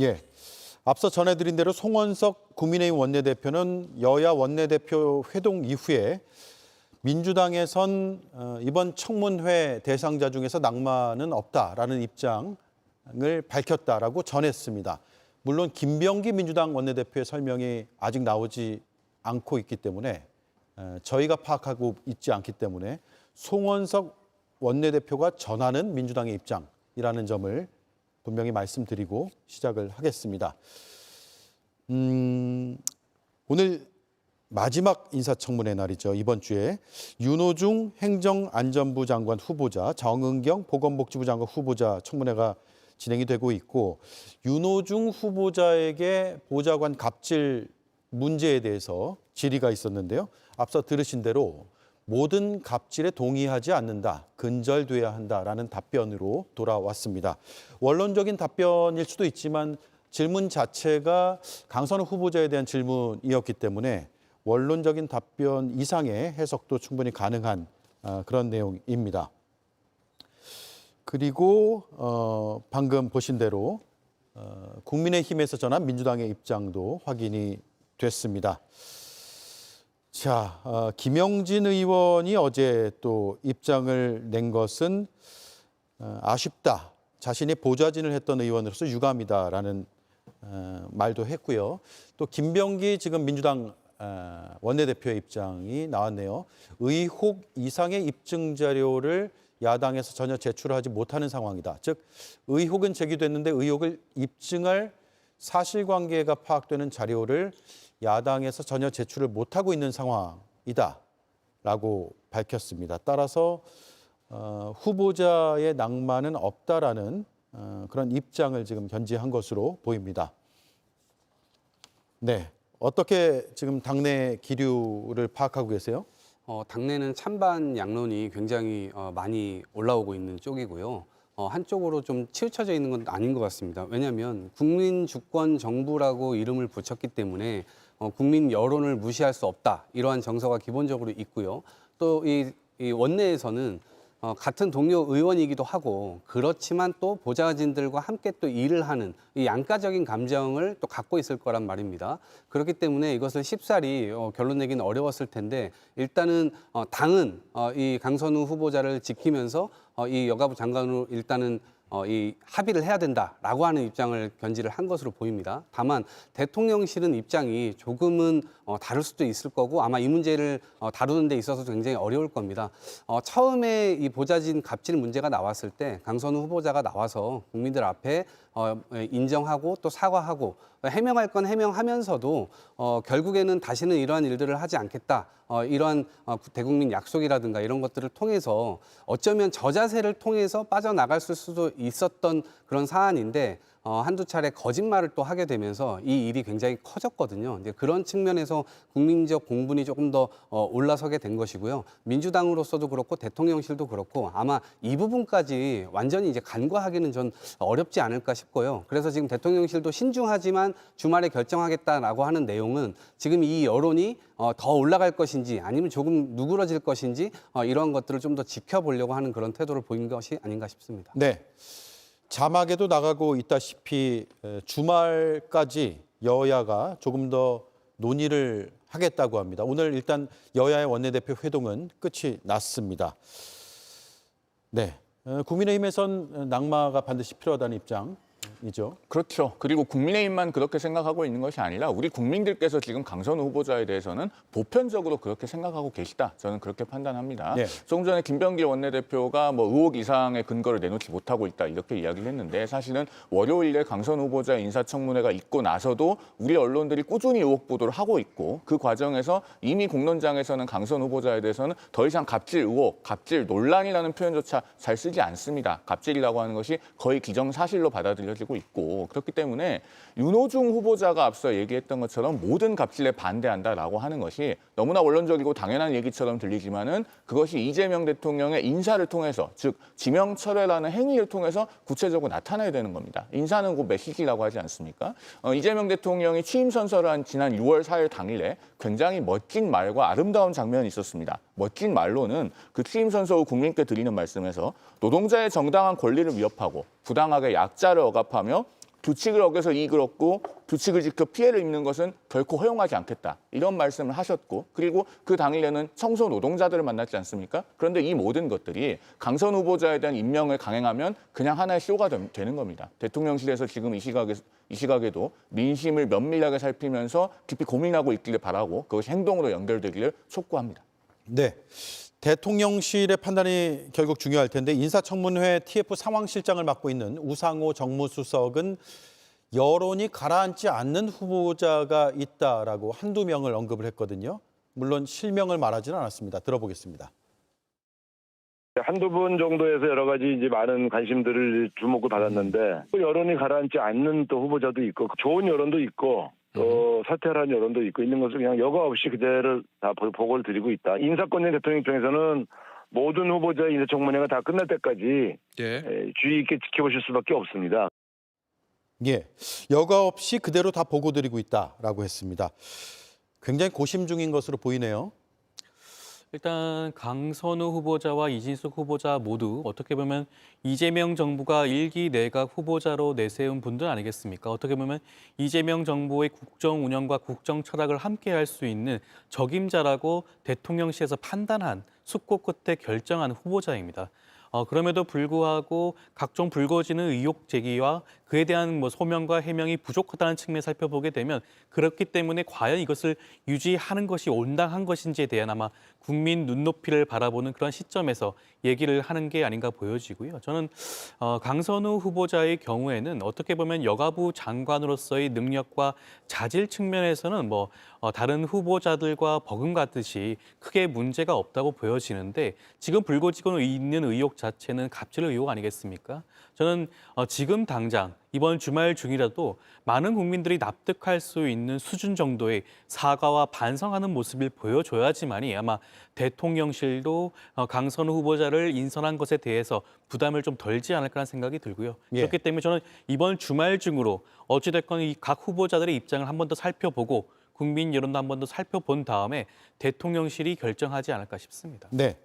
예, 앞서 전해드린 대로 송원석 국민의힘 원내대표는 여야 원내대표 회동 이후에 민주당에선 이번 청문회 대상자 중에서 낭만은 없다라는 입장을 밝혔다라고 전했습니다. 물론 김병기 민주당 원내대표의 설명이 아직 나오지 않고 있기 때문에 저희가 파악하고 있지 않기 때문에 송원석 원내대표가 전하는 민주당의 입장이라는 점을 분명히 말씀드리고 시작을 하겠습니다. 오늘 마지막 인사청문회 날이죠. 이번 주에 윤호중 행정안전부 장관 후보자, 정은경 보건복지부 장관 후보자 청문회가 진행이 되고 있고 윤호중 후보자에게 보좌관 갑질 문제에 대해서 질의가 있었는데요. 앞서 들으신 대로 모든 갑질에 동의하지 않는다, 근절돼야 한다라는 답변으로 돌아왔습니다. 원론적인 답변일 수도 있지만 질문 자체가 강선우 후보자에 대한 질문이었기 때문에 원론적인 답변 이상의 해석도 충분히 가능한 그런 내용입니다. 그리고 방금 보신 대로 국민의힘에서 전한 민주당의 입장도 확인이 됐습니다. 자, 김영진 의원이 어제 또 입장을 낸 것은 아쉽다. 자신이 보좌진을 했던 의원으로서 유감이다라는 말도 했고요. 또 김병기 지금 민주당 원내대표의 입장이 나왔네요. 의혹 이상의 입증 자료를 야당에서 전혀 제출하지 못하는 상황이다. 즉 의혹은 제기됐는데 의혹을 입증할 사실관계가 파악되는 자료를 야당에서 전혀 제출을 못하고 있는 상황이다라고 밝혔습니다. 따라서 후보자의 낭만은 없다라는 그런 입장을 지금 견지한 것으로 보입니다. 네, 어떻게 지금 당내 기류를 파악하고 계세요? 당내는 찬반 양론이 굉장히 많이 올라오고 있는 쪽이고요. 한쪽으로 좀 치우쳐져 있는 건 아닌 것 같습니다. 왜냐하면 국민주권정부라고 이름을 붙였기 때문에 국민 여론을 무시할 수 없다. 이러한 정서가 기본적으로 있고요. 또 이 원내에서는 같은 동료 의원이기도 하고 그렇지만 또 보좌진들과 함께 또 일을 하는 이 양가적인 감정을 또 갖고 있을 거란 말입니다. 그렇기 때문에 이것을 쉽사리 결론 내기는 어려웠을 텐데 일단은 당은 이 강선우 후보자를 지키면서 이 여가부 장관으로 일단은 이 합의를 해야 된다라고 하는 입장을 견지를 한 것으로 보입니다. 다만 대통령실은 입장이 조금은 다를 수도 있을 거고 아마 이 문제를 다루는 데 있어서 굉장히 어려울 겁니다. 처음에 이 보좌진 갑질 문제가 나왔을 때 강선우 후보자가 나와서 국민들 앞에 인정하고 또 사과하고 해명할 건 해명하면서도 결국에는 다시는 이러한 일들을 하지 않겠다. 이러한 대국민 약속이라든가 이런 것들을 통해서 어쩌면 저자세를 통해서 빠져나갈 수도 있었던 그런 사안인데 한두 차례 거짓말을 또 하게 되면서 이 일이 굉장히 커졌거든요. 이제 그런 측면에서 국민적 공분이 조금 더 올라서게 된 것이고요. 민주당으로서도 그렇고 대통령실도 그렇고 아마 이 부분까지 완전히 이제 간과하기는 전 어렵지 않을까 싶고요. 그래서 지금 대통령실도 신중하지만 주말에 결정하겠다라고 하는 내용은 지금 이 여론이 더 올라갈 것인지 아니면 조금 누그러질 것인지 이러한 것들을 좀 더 지켜보려고 하는 그런 태도를 보인 것이 아닌가 싶습니다. 네. 자막에도 나가고 있다시피 주말까지 여야가 조금 더 논의를 하겠다고 합니다. 오늘 일단 여야의 원내대표 회동은 끝이 났습니다. 네, 국민의힘에선 낙마가 반드시 필요하다는 입장이죠. 그렇죠. 그리고 국민의힘만 그렇게 생각하고 있는 것이 아니라 우리 국민들께서 지금 강선우 후보자에 대해서는 보편적으로 그렇게 생각하고 계시다. 저는 그렇게 판단합니다. 네. 조금 전에 김병길 원내대표가 뭐 의혹 이상의 근거를 내놓지 못하고 있다 이렇게 이야기를 했는데 사실은 월요일에 강선우 후보자 인사청문회가 있고 나서도 우리 언론들이 꾸준히 의혹 보도를 하고 있고 그 과정에서 이미 공론장에서는 강선우 후보자에 대해서는 더 이상 갑질 의혹, 갑질 논란이라는 표현조차 잘 쓰지 않습니다. 갑질이라고 하는 것이 거의 기정사실로 받아들여지고 있고 그렇기 때문에 윤호중 후보자가 앞서 얘기했던 것처럼 모든 갑질에 반대한다라고 하는 것이 너무나 원론적이고 당연한 얘기처럼 들리지만은 그것이 이재명 대통령의 인사를 통해서 즉 지명철회라는 행위를 통해서 구체적으로 나타나야 되는 겁니다. 인사는 곧 메시지라고 하지 않습니까? 이재명 대통령이 취임 선서를 한 지난 6월 4일 당일에 굉장히 멋진 말과 아름다운 장면이 있었습니다. 멋진 말로는 그 취임 선서 후 국민께 드리는 말씀에서 노동자의 정당한 권리를 위협하고 부당하게 약자를 억압하며 규칙을 어겨서 이익을 얻고 규칙을 지켜 피해를 입는 것은 결코 허용하지 않겠다. 이런 말씀을 하셨고 그리고 그 당일에는 청소 노동자들을 만났지 않습니까? 그런데 이 모든 것들이 강선 후보자에 대한 임명을 강행하면 그냥 하나의 쇼가 되는 겁니다. 대통령실에서 지금 이 시각에도 민심을 면밀하게 살피면서 깊이 고민하고 있기를 바라고 그것이 행동으로 연결되기를 촉구합니다. 네. 대통령실의 판단이 결국 중요할 텐데 인사청문회 TF 상황실장을 맡고 있는 우상호 정무수석은 여론이 가라앉지 않는 후보자가 있다라고 한두 명을 언급을 했거든요. 물론 실명을 말하지는 않았습니다. 들어보겠습니다. 한두 분 정도에서 여러 가지 이제 많은 관심들을 주목을 받았는데 여론이 가라앉지 않는 또 후보자도 있고 좋은 여론도 있고 또 사퇴하라는 여론도 있고 있는 것을 그냥 여과 없이 그대로 다 보고를 드리고 있다. 인사권의 대통령 입장에서는 모든 후보자의 인사청문회가 다 끝날 때까지 주의 있게 지켜보실 수밖에 없습니다. 예, 여과 없이 그대로 다 보고 드리고 있다라고 했습니다. 굉장히 고심 중인 것으로 보이네요. 일단 강선우 후보자와 이진숙 후보자 모두 어떻게 보면 이재명 정부가 1기 내각 후보자로 내세운 분들 아니겠습니까? 어떻게 보면 이재명 정부의 국정 운영과 국정 철학을 함께 할 수 있는 적임자라고 대통령실에서 판단한 숙고 끝에 결정한 후보자입니다. 그럼에도 불구하고 각종 불거지는 의혹 제기와 그에 대한 소명과 해명이 부족하다는 측면을 살펴보게 되면 그렇기 때문에 과연 이것을 유지하는 것이 온당한 것인지에 대한 아마 국민 눈높이를 바라보는 그런 시점에서 얘기를 하는 게 아닌가 보여지고요. 저는 강선우 후보자의 경우에는 어떻게 보면 여가부 장관으로서의 능력과 자질 측면에서는 다른 후보자들과 버금가듯이 크게 문제가 없다고 보여지는데 지금 불거지고 있는 의혹 자체는 갑질 의혹 아니겠습니까? 저는 지금 당장 이번 주말 중이라도 많은 국민들이 납득할 수 있는 수준 정도의 사과와 반성하는 모습을 보여줘야지만이 아마 대통령실도 강선우 후보자를 인선한 것에 대해서 부담을 좀 덜지 않을까라는 생각이 들고요. 그렇기 때문에 저는 이번 주말 중으로 어찌됐건 이 각 후보자들의 입장을 한 번 더 살펴보고 국민 여론도 한 번 더 살펴본 다음에 대통령실이 결정하지 않을까 싶습니다. 네.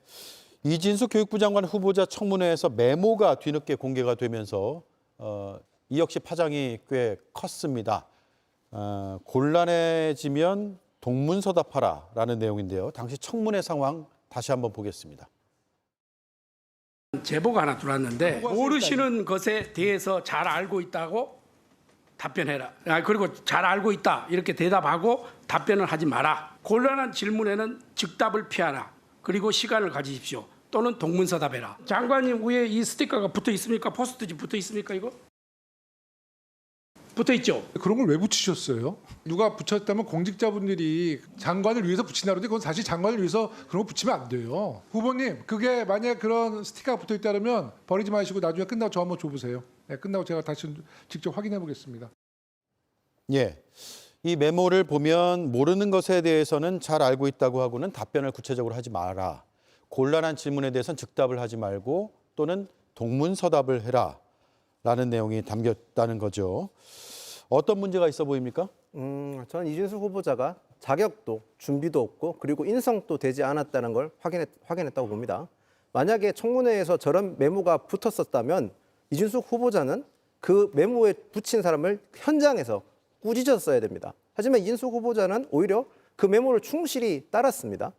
이진수 교육부 장관 후보자 청문회에서 메모가 뒤늦게 공개가 되면서 이 역시 파장이 꽤 컸습니다. 곤란해지면 동문서답하라라는 내용인데요. 당시 청문회 상황 다시 한번 보겠습니다. 제보가 하나 들어왔는데 모르시는 것에 대해서 잘 알고 있다고 답변해라. 그리고 잘 알고 있다 이렇게 대답하고 답변을 하지 마라. 곤란한 질문에는 즉답을 피하라. 그리고 시간을 가지십시오. 또는 동문서답해라. 장관님 위에 이 스티커가 붙어 있습니까? 포스트지 붙어 있습니까 이거? 붙어 있죠. 그런 걸 왜 붙이셨어요? 누가 붙였다면 공직자분들이 장관을 위해서 붙인다 그러는데 그건 사실 장관을 위해서 그런 거 붙이면 안 돼요. 후보님, 그게 만약 그런 스티커가 붙어 있다면 버리지 마시고 나중에 끝나고 저 한번 줘보세요. 네, 끝나고 제가 다시 직접 확인해 보겠습니다. 예, 이 메모를 보면 모르는 것에 대해서는 잘 알고 있다고 하고는 답변을 구체적으로 하지 마라. 곤란한 질문에 대해서는 즉답을 하지 말고 또는 동문서답을 해라. 라는 내용이 담겼다는 거죠. 어떤 문제가 있어 보입니까? 저는 이진수 후보자가 자격도 준비도 없고 그리고 인성도 되지 않았다는 걸 확인했다고 봅니다. 만약에 청문회에서 저런 메모가 붙었었다면 이진수 후보자는 그 메모에 붙인 사람을 현장에서 꾸짖었어야 됩니다. 하지만 이진수 후보자는 오히려 그 메모를 충실히 따랐습니다.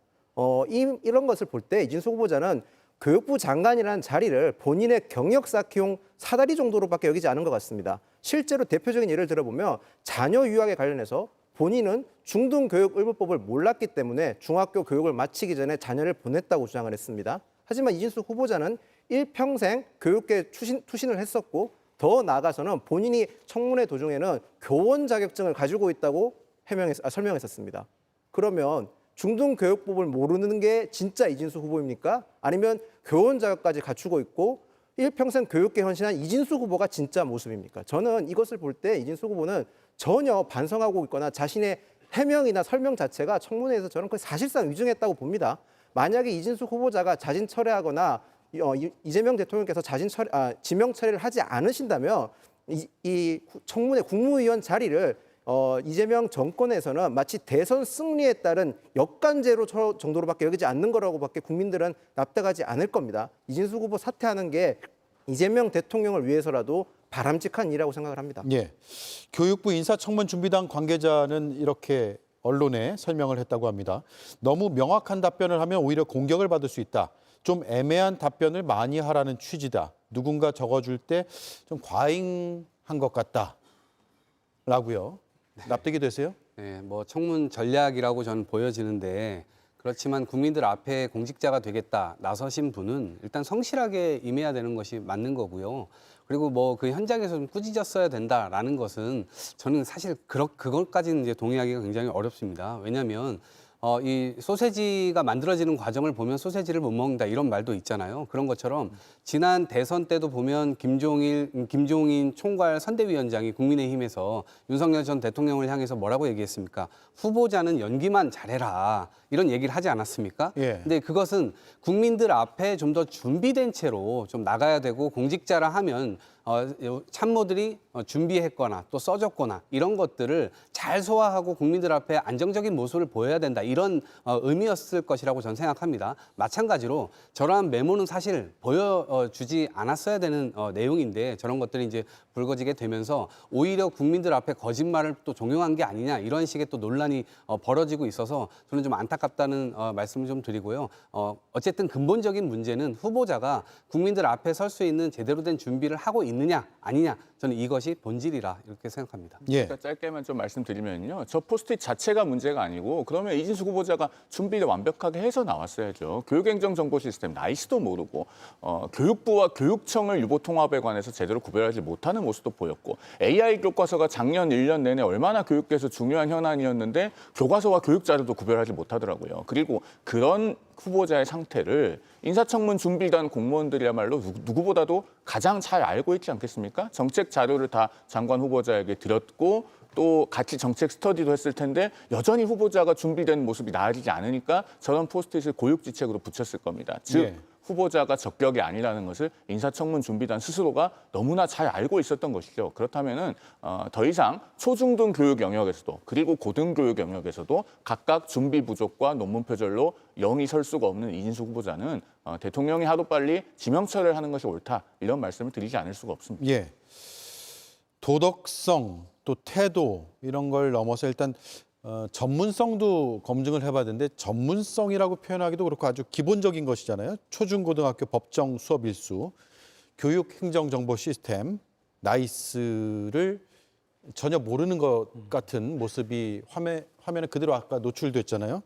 이런 것을 볼 때 이진수 후보자는 교육부 장관이라는 자리를 본인의 경력 쌓기용 사다리 정도로밖에 여기지 않은 것 같습니다. 실제로 대표적인 예를 들어보면 자녀 유학에 관련해서 본인은 중등교육의무법을 몰랐기 때문에 중학교 교육을 마치기 전에 자녀를 보냈다고 주장을 했습니다. 하지만 이진수 후보자는 일평생 교육계 투신을 했었고 더 나아가서는 본인이 청문회 도중에는 교원 자격증을 가지고 있다고 설명했었습니다. 그러면 중등교육법을 모르는 게 진짜 이진수 후보입니까? 아니면 교원 자격까지 갖추고 있고 일평생 교육계 헌신한 이진수 후보가 진짜 모습입니까? 저는 이것을 볼 때 이진수 후보는 전혀 반성하고 있거나 자신의 해명이나 설명 자체가 청문회에서 저는 거의 사실상 위증했다고 봅니다. 만약에 이진수 후보자가 자진 철회하거나 이재명 대통령께서 지명 처리를 하지 않으신다면 이 청문회 국무위원 자리를 이재명 정권에서는 마치 대선 승리에 따른 역관제로 정도로밖에 여기지 않는 거라고밖에 국민들은 납득하지 않을 겁니다. 이진수 후보 사퇴하는 게 이재명 대통령을 위해서라도 바람직한 일이라고 생각을 합니다. 예, 교육부 인사청문준비단 관계자는 이렇게 언론에 설명을 했다고 합니다. 너무 명확한 답변을 하면 오히려 공격을 받을 수 있다. 좀 애매한 답변을 많이 하라는 취지다. 누군가 적어줄 때 좀 과잉한 것 같다라고요. 납득이 되세요? 네, 뭐 청문 전략이라고 저는 보여지는데 그렇지만 국민들 앞에 공직자가 되겠다 나서신 분은 일단 성실하게 임해야 되는 것이 맞는 거고요. 그리고 뭐 그 현장에서 좀 꾸짖었어야 된다라는 것은 저는 사실 그것까지는 이제 동의하기가 굉장히 어렵습니다. 왜냐하면 이 소세지가 만들어지는 과정을 보면 소세지를 못 먹는다 이런 말도 있잖아요. 그런 것처럼 지난 대선 때도 보면 김종인 총괄 선대위원장이 국민의힘에서 윤석열 전 대통령을 향해서 뭐라고 얘기했습니까? 후보자는 연기만 잘해라 이런 얘기를 하지 않았습니까? 예. 근데 그것은 국민들 앞에 좀 더 준비된 채로 좀 나가야 되고 공직자라 하면 참모들이 준비했거나 또 써줬거나 이런 것들을 잘 소화하고 국민들 앞에 안정적인 모습을 보여야 된다. 이런 의미였을 것이라고 저는 생각합니다. 마찬가지로 저러한 메모는 사실 보여주지 않았어야 되는 내용인데 저런 것들이 이제 불거지게 되면서 오히려 국민들 앞에 거짓말을 또 종용한 게 아니냐 이런 식의 또 논란이 벌어지고 있어서 저는 좀 안타깝다는 말씀을 좀 드리고요. 어쨌든 근본적인 문제는 후보자가 국민들 앞에 설 수 있는 제대로 된 준비를 하고 있느냐 아니냐 저는 이것이 본질이라 이렇게 생각합니다. 예. 그러니까 짧게만 좀 말씀드리면요. 저 포스트잇 자체가 문제가 아니고 그러면 이진수 후보자가 준비를 완벽하게 해서 나왔어야죠. 교육행정정보 시스템 나이스도 모르고 교육부와 교육청을 유보통합에 관해서 제대로 구별하지 못하는 모습도 보였고 AI 교과서가 작년 1년 내내 얼마나 교육계에서 중요한 현안이었는데 교과서와 교육자료도 구별하지 못하더라고요. 그리고 그런 후보자의 상태를 인사청문 준비단 공무원들이야말로 누구보다도 가장 잘 알고 있지 않겠습니까? 정책 자료를 다 장관 후보자에게 드렸고 또 같이 정책 스터디도 했을 텐데 여전히 후보자가 준비된 모습이 나아지지 않으니까 저런 포스트잇을 고육지책으로 붙였을 겁니다. 즉 예. 후보자가 적격이 아니라는 것을 인사청문 준비단 스스로가 너무나 잘 알고 있었던 것이죠. 그렇다면은 더 이상 초중등 교육 영역에서도 그리고 고등교육 영역에서도 각각 준비 부족과 논문 표절로 영이 설 수가 없는 이진숙 후보자는 대통령이 하루빨리 지명처리를 하는 것이 옳다 이런 말씀을 드리지 않을 수가 없습니다. 예. 도덕성 또 태도 이런 걸 넘어서 일단 전문성도 검증을 해봐야 되는데 전문성이라고 표현하기도 그렇고 아주 기본적인 것이잖아요. 초중고등학교 법정 수업 일수, 교육행정정보 시스템, 나이스를 전혀 모르는 것 같은 모습이 화면에 그대로 아까 노출됐잖아요.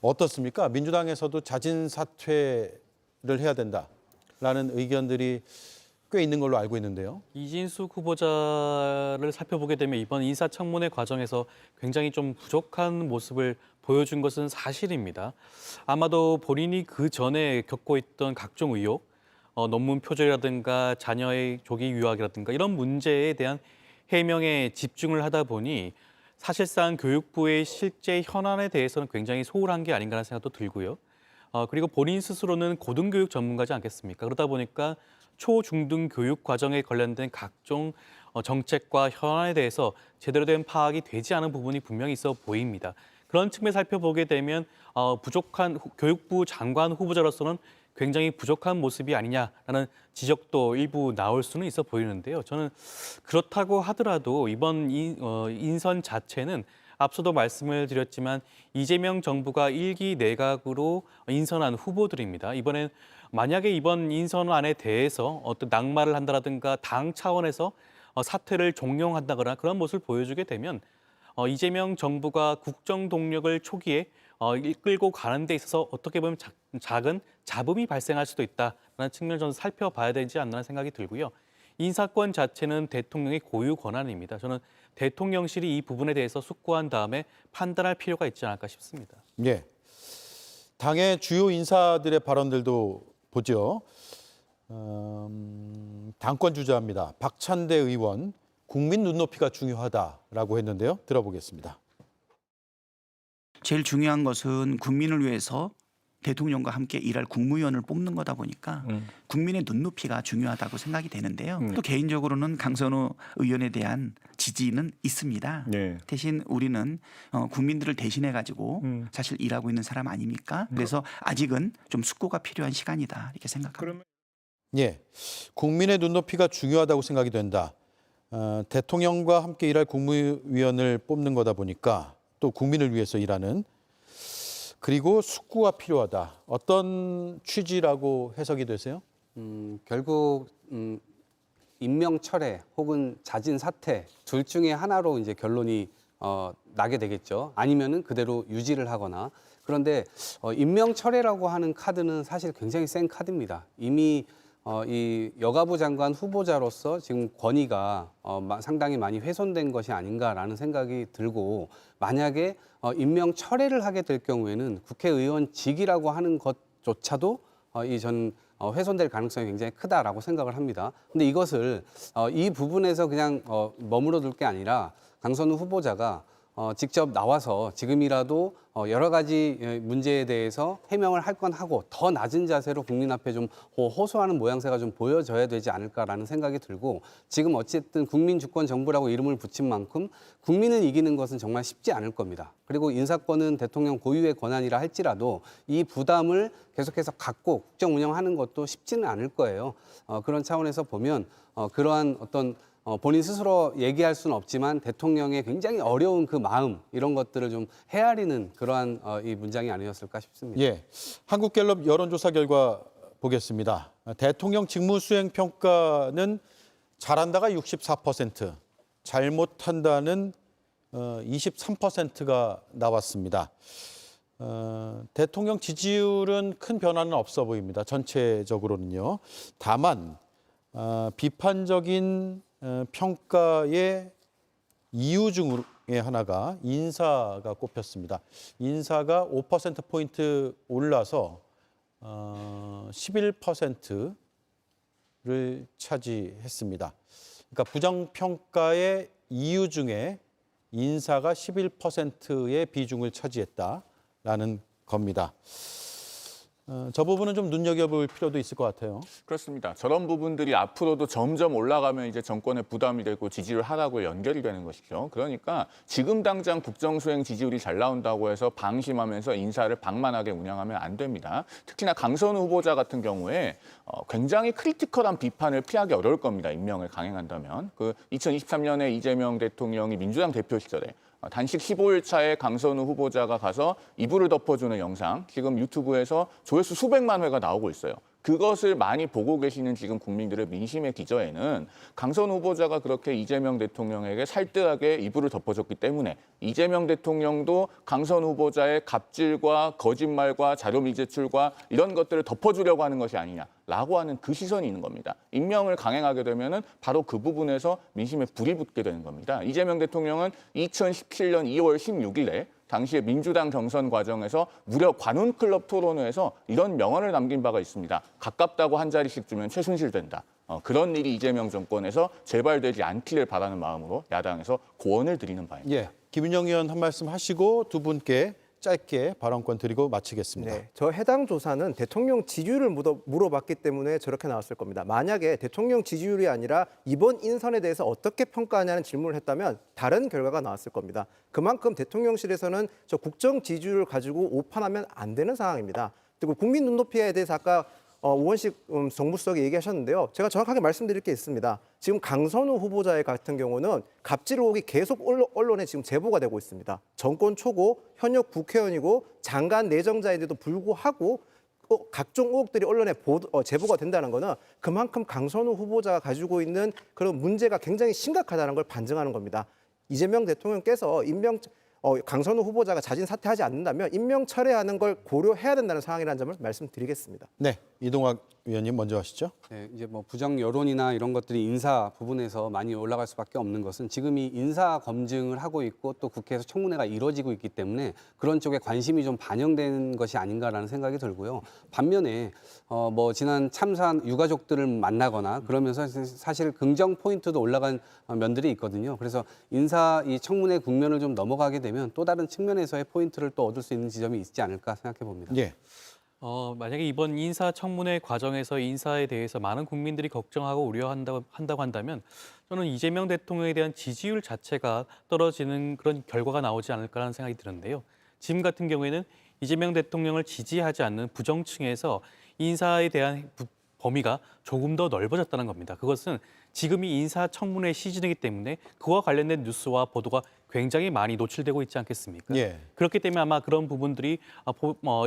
어떻습니까? 민주당에서도 자진 사퇴를 해야 된다라는 의견들이 꽤 있는 걸로 알고 있는데요. 이진숙 후보자를 살펴보게 되면 이번 인사청문회 과정에서 굉장히 좀 부족한 모습을 보여준 것은 사실입니다. 아마도 본인이 그 전에 겪고 있던 각종 의혹, 논문 표절이라든가 자녀의 조기 유학이라든가 이런 문제에 대한 해명에 집중을 하다 보니 사실상 교육부의 실제 현안에 대해서는 굉장히 소홀한 게 아닌가라는 생각도 들고요. 그리고 본인 스스로는 고등교육 전문가지 않겠습니까? 그러다 보니까 초, 중등 교육 과정에 관련된 각종 정책과 현안에 대해서 제대로 된 파악이 되지 않은 부분이 분명히 있어 보입니다. 그런 측면을 살펴보게 되면 부족한 교육부 장관 후보자로서는 굉장히 부족한 모습이 아니냐라는 지적도 일부 나올 수는 있어 보이는데요. 저는 그렇다고 하더라도 이번 인선 자체는 앞서도 말씀을 드렸지만 이재명 정부가 1기 내각으로 인선한 후보들입니다. 이번엔 만약에 이번 인선안에 대해서 어떤 낙마를 한다라든가 당 차원에서 사퇴를 종용한다거나 그런 모습을 보여주게 되면 이재명 정부가 국정 동력을 초기에 이끌고 가는 데 있어서 어떻게 보면 작은 잡음이 발생할 수도 있다라는 측면을 저는 살펴봐야 되지 않나 생각이 들고요. 인사권 자체는 대통령의 고유 권한입니다. 저는 대통령실이 이 부분에 대해서 숙고한 다음에 판단할 필요가 있지 않을까 싶습니다. 예. 당의 주요 인사들의 발언들도 보죠. 당권 주자입니다. 박찬대 의원, 국민 눈높이가 중요하다라고 했는데요. 들어보겠습니다. 제일 중요한 것은 국민을 위해서 대통령과 함께 일할 국무위원을 뽑는 거다 보니까 국민의 눈높이가 중요하다고 생각이 되는데요. 또 개인적으로는 강선우 의원에 대한 지지는 있습니다. 네. 대신 우리는 국민들을 대신해 가지고 사실 일하고 있는 사람 아닙니까? 그래서 아직은 좀 숙고가 필요한 시간이다 이렇게 생각합니다. 예, 국민의 눈높이가 중요하다고 생각이 된다. 대통령과 함께 일할 국무위원을 뽑는 거다 보니까 또 국민을 위해서 일하는 그리고 숙고가 필요하다. 어떤 취지라고 해석이 되세요? 결국 임명 철회 혹은 자진 사퇴 둘 중에 하나로 이제 결론이 나게 되겠죠. 아니면은 그대로 유지를 하거나. 그런데 임명 철회라고 하는 카드는 사실 굉장히 센 카드입니다. 이미 이 여가부 장관 후보자로서 지금 권위가 상당히 많이 훼손된 것이 아닌가라는 생각이 들고 만약에 임명 철회를 하게 될 경우에는 국회의원직이라고 하는 것조차도 저는 훼손될 가능성이 굉장히 크다라고 생각을 합니다. 근데 이것을 이 부분에서 그냥 머무러둘 게 아니라 강선우 후보자가 직접 나와서 지금이라도 여러 가지 문제에 대해서 해명을 할 건 하고 더 낮은 자세로 국민 앞에 좀 호소하는 모양새가 좀 보여져야 되지 않을까라는 생각이 들고 지금 어쨌든 국민주권 정부라고 이름을 붙인 만큼 국민을 이기는 것은 정말 쉽지 않을 겁니다. 그리고 인사권은 대통령 고유의 권한이라 할지라도 이 부담을 계속해서 갖고 국정 운영하는 것도 쉽지는 않을 거예요. 그런 차원에서 보면 그러한 어떤 본인 스스로 얘기할 수는 없지만 대통령의 굉장히 어려운 그 마음 이런 것들을 좀 헤아리는 그러한 이 문장이 아니었을까 싶습니다. 예, 한국갤럽 여론조사 결과 보겠습니다. 대통령 직무수행 평가는 잘한다가 64%, 잘못한다는 23%가 나왔습니다. 대통령 지지율은 큰 변화는 없어 보입니다. 전체적으로는요. 다만 비판적인 평가의 이유 중에 하나가 인사가 꼽혔습니다. 인사가 5%포인트 올라서 11%를 차지했습니다. 그러니까 부정평가의 이유 중에 인사가 11%의 비중을 차지했다라는 겁니다. 저 부분은 좀 눈여겨볼 필요도 있을 것 같아요. 그렇습니다. 저런 부분들이 앞으로도 점점 올라가면 이제 정권의 부담이 되고 지지를 하락으로 연결이 되는 것이죠. 그러니까 지금 당장 국정수행 지지율이 잘 나온다고 해서 방심하면서 인사를 방만하게 운영하면 안 됩니다. 특히나 강선우 후보자 같은 경우에 굉장히 크리티컬한 비판을 피하기 어려울 겁니다. 임명을 강행한다면. 그 2023년에 이재명 대통령이 민주당 대표 시절에 단식 15일 차에 강선우 후보자가 가서 이불을 덮어주는 영상, 지금 유튜브에서 조회수 수백만 회가 나오고 있어요. 그것을 많이 보고 계시는 지금 국민들의 민심의 기저에는 강선우 후보자가 그렇게 이재명 대통령에게 살뜰하게 이불을 덮어줬기 때문에 이재명 대통령도 강선우 후보자의 갑질과 거짓말과 자료 미제출과 이런 것들을 덮어주려고 하는 것이 아니냐라고 하는 그 시선이 있는 겁니다. 임명을 강행하게 되면은 바로 그 부분에서 민심에 불이 붙게 되는 겁니다. 이재명 대통령은 2017년 2월 16일에 당시에 민주당 경선 과정에서 무려 관훈클럽 토론회에서 이런 명언을 남긴 바가 있습니다. 가깝다고 한 자리씩 주면 최순실 된다. 그런 일이 이재명 정권에서 재발되지 않기를 바라는 마음으로 야당에서 고언을 드리는 바입니다. 예, 김윤영 의원 한 말씀 하시고 두 분께 짧게 발언권 드리고 마치겠습니다. 네, 저 해당 조사는 대통령 지지율을 물어봤기 때문에 저렇게 나왔을 겁니다. 만약에 대통령 지지율이 아니라 이번 인선에 대해서 어떻게 평가하냐는 질문을 했다면 다른 결과가 나왔을 겁니다. 그만큼 대통령실에서는 저 국정 지지율을 가지고 오판하면 안 되는 상황입니다. 그리고 국민 눈높이에 대해서 아까 우원식 정무수석이 얘기하셨는데요. 제가 정확하게 말씀드릴 게 있습니다. 지금 강선우 후보자 같은 경우는 갑질 의혹이 계속 언론에 지금 제보가 되고 있습니다. 정권 초고, 현역 국회의원이고 장관 내정자인데도 불구하고 각종 의혹들이 언론에 제보가 된다는 거는 그만큼 강선우 후보자가 가지고 있는 그런 문제가 굉장히 심각하다는 걸 반증하는 겁니다. 이재명 대통령께서 강선우 후보자가 자진 사퇴하지 않는다면 임명 철회하는 걸 고려해야 된다는 상황이라는 점을 말씀드리겠습니다. 네, 이동학 위원님 먼저 하시죠. 네, 이제 뭐 부정 여론이나 이런 것들이 인사 부분에서 많이 올라갈 수밖에 없는 것은 지금 이 인사 검증을 하고 있고 또 국회에서 청문회가 이루어지고 있기 때문에 그런 쪽에 관심이 좀 반영된 것이 아닌가라는 생각이 들고요. 반면에 뭐 지난 참사한 유가족들을 만나거나 그러면서 사실 긍정 포인트도 올라간 면들이 있거든요. 그래서 인사 이 청문회 국면을 좀 넘어가게 되면 또 다른 측면에서의 포인트를 또 얻을 수 있는 지점이 있지 않을까 생각해 봅니다. 예. 만약에 이번 인사청문회 과정에서 인사에 대해서 많은 국민들이 걱정하고 우려한다고 한다면 저는 이재명 대통령에 대한 지지율 자체가 떨어지는 그런 결과가 나오지 않을까라는 생각이 드는데요. 지금 같은 경우에는 이재명 대통령을 지지하지 않는 부정층에서 인사에 대한 범위가 조금 더 넓어졌다는 겁니다. 그것은 지금이 인사청문회 시즌이기 때문에 그와 관련된 뉴스와 보도가 굉장히 많이 노출되고 있지 않겠습니까? 예. 그렇기 때문에 아마 그런 부분들이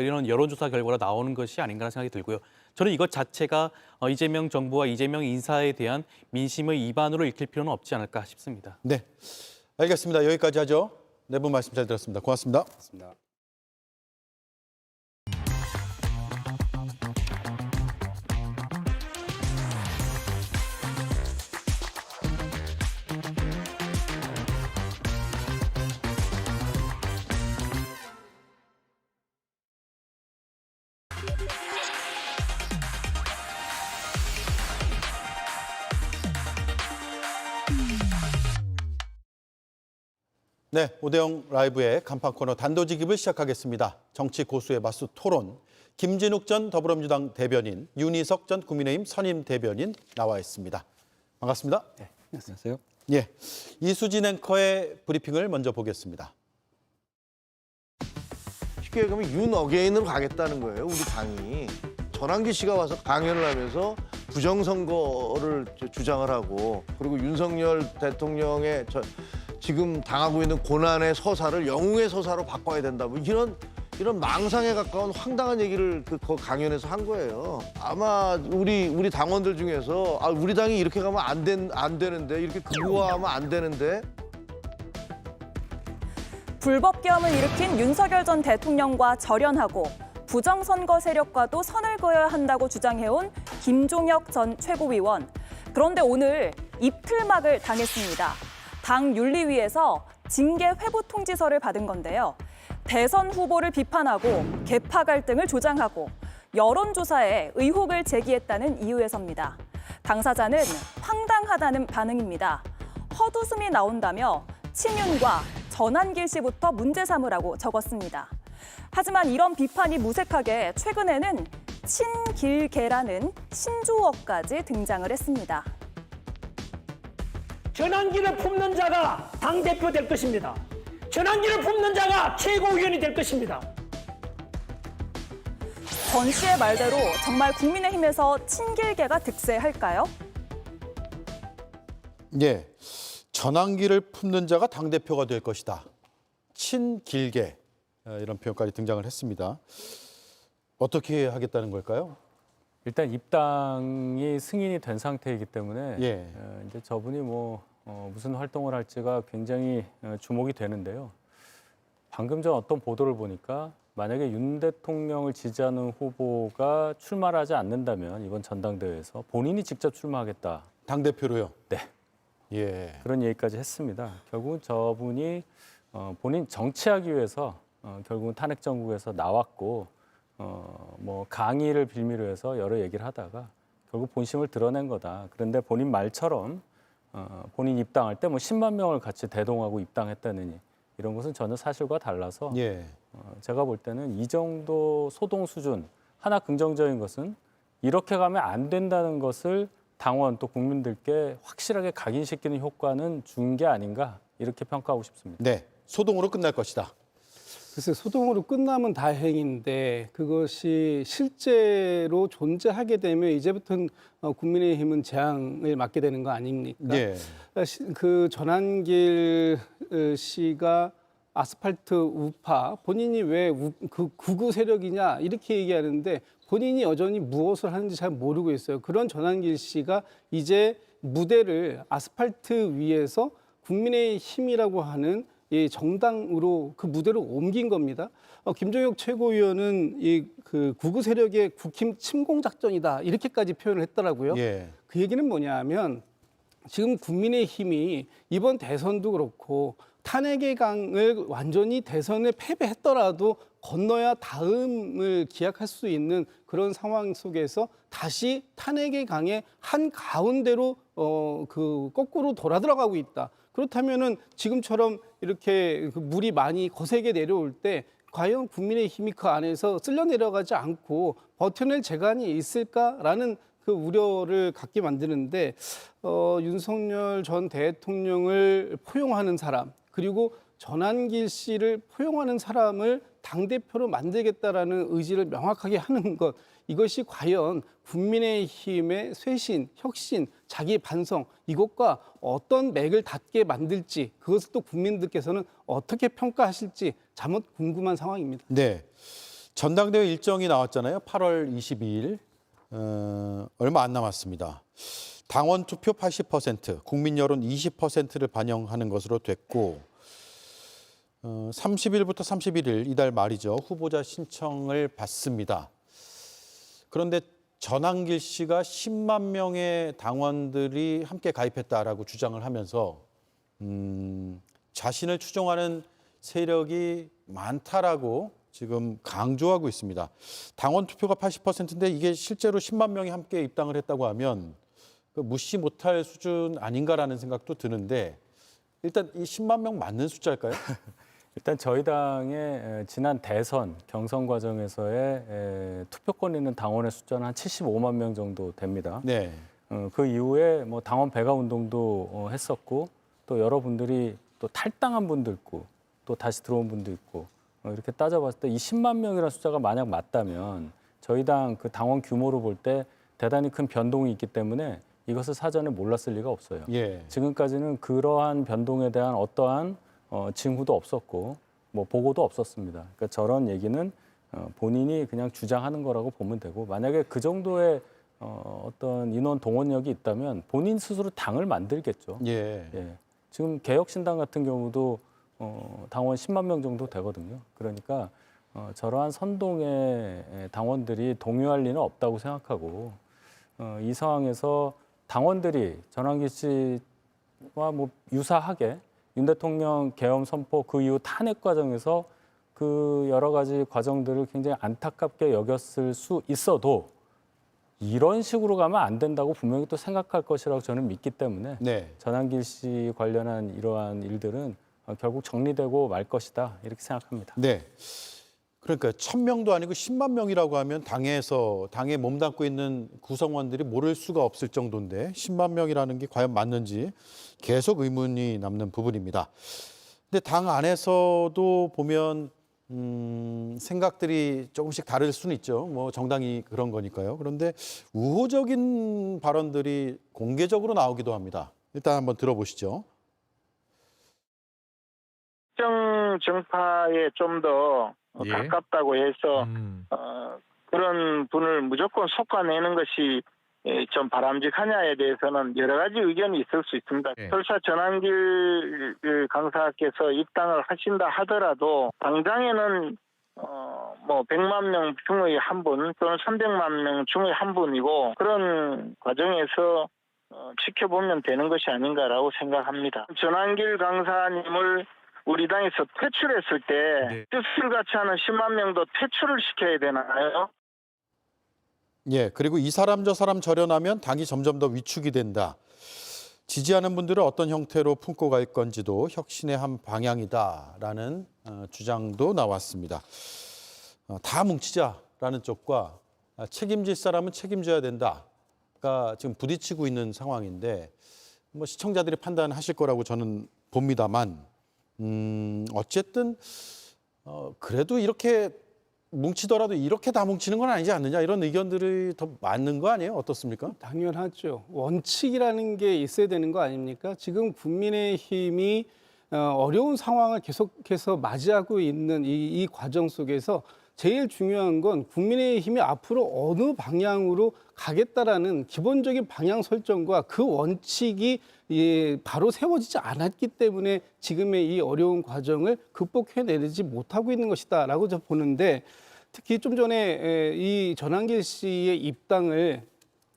이런 여론조사 결과로 나오는 것이 아닌가 생각이 들고요. 저는 이것 자체가 이재명 정부와 이재명 인사에 대한 민심의 이반으로 읽힐 필요는 없지 않을까 싶습니다. 네, 알겠습니다. 여기까지 하죠. 네 분 말씀 잘 들었습니다. 고맙습니다. 고맙습니다. 네, 오대영 라이브의 간판 코너 단도직입을 시작하겠습니다. 정치 고수의 맞수 토론, 김진욱 전 더불어민주당 대변인, 윤희석 전 국민의힘 선임 대변인 나와 있습니다. 반갑습니다. 네, 안녕하세요. 예, 이수진 앵커의 브리핑을 먼저 보겠습니다. 쉽게 얘기하면 윤 어게인으로 가겠다는 거예요, 우리 당이. 전환기 씨가 와서 강연을 하면서 부정선거를 주장을 하고, 그리고 윤석열 대통령의 지금 당하고 있는 고난의 서사를 영웅의 서사로 바꿔야 된다. 뭐 이런 망상에 가까운 황당한 얘기를 그 강연에서 한 거예요. 아마 우리 당원들 중에서 우리 당이 이렇게 가면 안 되는데, 이렇게 극우화하면 안 되는데. 불법계엄을 일으킨 윤석열 전 대통령과 절연하고 부정선거 세력과도 선을 그어야 한다고 주장해온 김종혁 전 최고위원. 그런데 오늘 입틀막을 당했습니다. 당 윤리위에서 징계 회부 통지서를 받은 건데요. 대선 후보를 비판하고 계파 갈등을 조장하고 여론조사에 의혹을 제기했다는 이유에서입니다. 당사자는 황당하다는 반응입니다. 헛웃음이 나온다며 친윤과 전한길 씨부터 문제 삼으라고 적었습니다. 하지만 이런 비판이 무색하게 최근에는 친길계라는 신조어까지 등장을 했습니다. 전한길을 품는 자가 당대표 될 것입니다. 전한길을 품는 자가 최고위원이 될 것입니다. 전 씨의 말대로 정말 국민의힘에서 친길계가 득세할까요? 예, 전환기를 품는 자가 당대표가 될 것이다. 친길계 이런 표현까지 등장을 했습니다. 어떻게 하겠다는 걸까요? 일단 입당이 승인이 된 상태이기 때문에 예. 이제 저분이 무슨 활동을 할지가 굉장히 주목이 되는데요. 방금 전 어떤 보도를 보니까 만약에 윤 대통령을 지지하는 후보가 출마를 하지 않는다면 이번 전당대회에서 본인이 직접 출마하겠다. 당대표로요? 네. 예. 그런 얘기까지 했습니다. 결국은 저분이 본인 정치하기 위해서 결국은 탄핵 정국에서 나왔고 강의를 빌미로 해서 여러 얘기를 하다가 결국 본심을 드러낸 거다. 그런데 본인 말처럼 본인 입당할 때 10만 명을 같이 대동하고 입당했다느니 이런 것은 전혀 사실과 달라서 예. 제가 볼 때는 이 정도 소동 수준 하나 긍정적인 것은 이렇게 가면 안 된다는 것을 당원 또 국민들께 확실하게 각인시키는 효과는 준 게 아닌가 이렇게 평가하고 싶습니다. 네, 소동으로 끝날 것이다. 글쎄 소동으로 끝나면 다행인데 그것이 실제로 존재하게 되면 이제부터는 국민의힘은 재앙을 맞게 되는 거 아닙니까? 예. 그 전한길 씨가 아스팔트 우파 본인이 왜 그 극우 세력이냐 이렇게 얘기하는데 본인이 여전히 무엇을 하는지 잘 모르고 있어요. 그런 전한길 씨가 이제 무대를 아스팔트 위에서 국민의힘이라고 하는 이 정당으로 그 무대로 옮긴 겁니다. 김종혁 최고위원은 그 극우 세력의 국힘 침공 작전이다 이렇게까지 표현을 했더라고요. 예. 그 얘기는 뭐냐면 지금 국민의힘이 이번 대선도 그렇고 탄핵의 강을 완전히 대선에 패배했더라도 건너야 다음을 기약할 수 있는 그런 상황 속에서 다시 탄핵의 강의 한 가운데로 거꾸로 돌아 들어가고 있다. 그렇다면은 지금처럼 이렇게 그 물이 많이 거세게 내려올 때 과연 국민의힘이 그 안에서 쓸려 내려가지 않고 버텨낼 재간이 있을까라는 그 우려를 갖게 만드는데 윤석열 전 대통령을 포용하는 사람 그리고 전한길 씨를 포용하는 사람을 당대표로 만들겠다라는 의지를 명확하게 하는 것 이것이 과연 국민의힘의 쇄신, 혁신, 자기 반성 이것과 어떤 맥을 닿게 만들지 그것을 또 국민들께서는 어떻게 평가하실지 자못 궁금한 상황입니다. 네, 전당대회 일정이 나왔잖아요. 8월 22일 얼마 안 남았습니다. 당원 투표 80%, 국민 여론 20%를 반영하는 것으로 됐고 30일부터 31일 이달 말이죠. 후보자 신청을 받습니다. 그런데 전한길 씨가 10만 명의 당원들이 함께 가입했다라고 주장을 하면서 자신을 추종하는 세력이 많다라고 지금 강조하고 있습니다. 당원 투표가 80%인데 이게 실제로 10만 명이 함께 입당을 했다고 하면 무시 못할 수준 아닌가라는 생각도 드는데 일단 이 10만 명 맞는 숫자일까요? 일단 저희 당의 지난 대선 경선 과정에서의 투표권 있는 당원의 숫자는 한 75만 명 정도 됩니다. 네. 그 이후에 당원 배가 운동도 했었고 또 여러분들이 또 탈당한 분도 있고 또 다시 들어온 분도 있고 이렇게 따져봤을 때 이 10만 명이라는 숫자가 만약 맞다면 저희 당 그 당원 규모로 볼 때 대단히 큰 변동이 있기 때문에 이것을 사전에 몰랐을 리가 없어요. 예. 지금까지는 그러한 변동에 대한 어떠한 징후도 없었고 보고도 없었습니다. 그러니까 저런 얘기는 본인이 그냥 주장하는 거라고 보면 되고 만약에 그 정도의 어떤 인원 동원력이 있다면 본인 스스로 당을 만들겠죠. 예. 예. 지금 개혁신당 같은 경우도 당원 10만 명 정도 되거든요. 그러니까 저러한 선동의 당원들이 동요할 리는 없다고 생각하고 이 상황에서 당원들이 전한길 씨와 유사하게 윤 대통령 계엄 선포 그 이후 탄핵 과정에서 그 여러 가지 과정들을 굉장히 안타깝게 여겼을 수 있어도 이런 식으로 가면 안 된다고 분명히 또 생각할 것이라고 저는 믿기 때문에 네. 전한길 씨 관련한 이러한 일들은 결국 정리되고 말 것이다 이렇게 생각합니다. 네. 그러니까 1,000명도 아니고 10만 명이라고 하면 당에 몸담고 있는 구성원들이 모를 수가 없을 정도인데 10만 명이라는 게 과연 맞는지 계속 의문이 남는 부분입니다. 근데 당 안에서도 보면 생각들이 조금씩 다를 수는 있죠. 뭐 정당이 그런 거니까요. 그런데 우호적인 발언들이 공개적으로 나오기도 합니다. 일단 한번 들어보시죠. 특정 정파에 좀 더 가깝다고 해서 그런 분을 무조건 솎아내는 것이 좀 바람직하냐에 대해서는 여러 가지 의견이 있을 수 있습니다. 설사 전한길 강사께서 입당을 하신다 하더라도 당장에는 뭐 100만 명 중의 한 분 또는 300만 명 중의 한 분이고 그런 과정에서 지켜보면 되는 것이 아닌가라고 생각합니다. 전한길 강사님을 우리 당에서 퇴출했을 때 뜻을 같이 하는 10만 명도 퇴출을 시켜야 되나요? 예, 그리고 이 사람 저 사람 절연하면 당이 점점 더 위축이 된다. 지지하는 분들을 어떤 형태로 품고 갈 건지도 혁신의 한 방향이다라는 주장도 나왔습니다. 다 뭉치자라는 쪽과 책임질 사람은 책임져야 된다가 지금 부딪히고 있는 상황인데 뭐 시청자들이 판단하실 거라고 저는 봅니다만 어쨌든 그래도 이렇게 뭉치더라도 이렇게 다 뭉치는 건 아니지 않느냐 이런 의견들이 더 맞는 거 아니에요? 어떻습니까? 당연하죠. 원칙이라는 게 있어야 되는 거 아닙니까? 지금 국민의힘이 어려운 상황을 계속해서 맞이하고 있는 이 과정 속에서 제일 중요한 건 국민의힘이 앞으로 어느 방향으로 가겠다라는 기본적인 방향 설정과 그 원칙이 바로 세워지지 않았기 때문에 지금의 이 어려운 과정을 극복해내지 못하고 있는 것이다라고 저 보는데 특히 좀 전에 이 전한길 씨의 입당을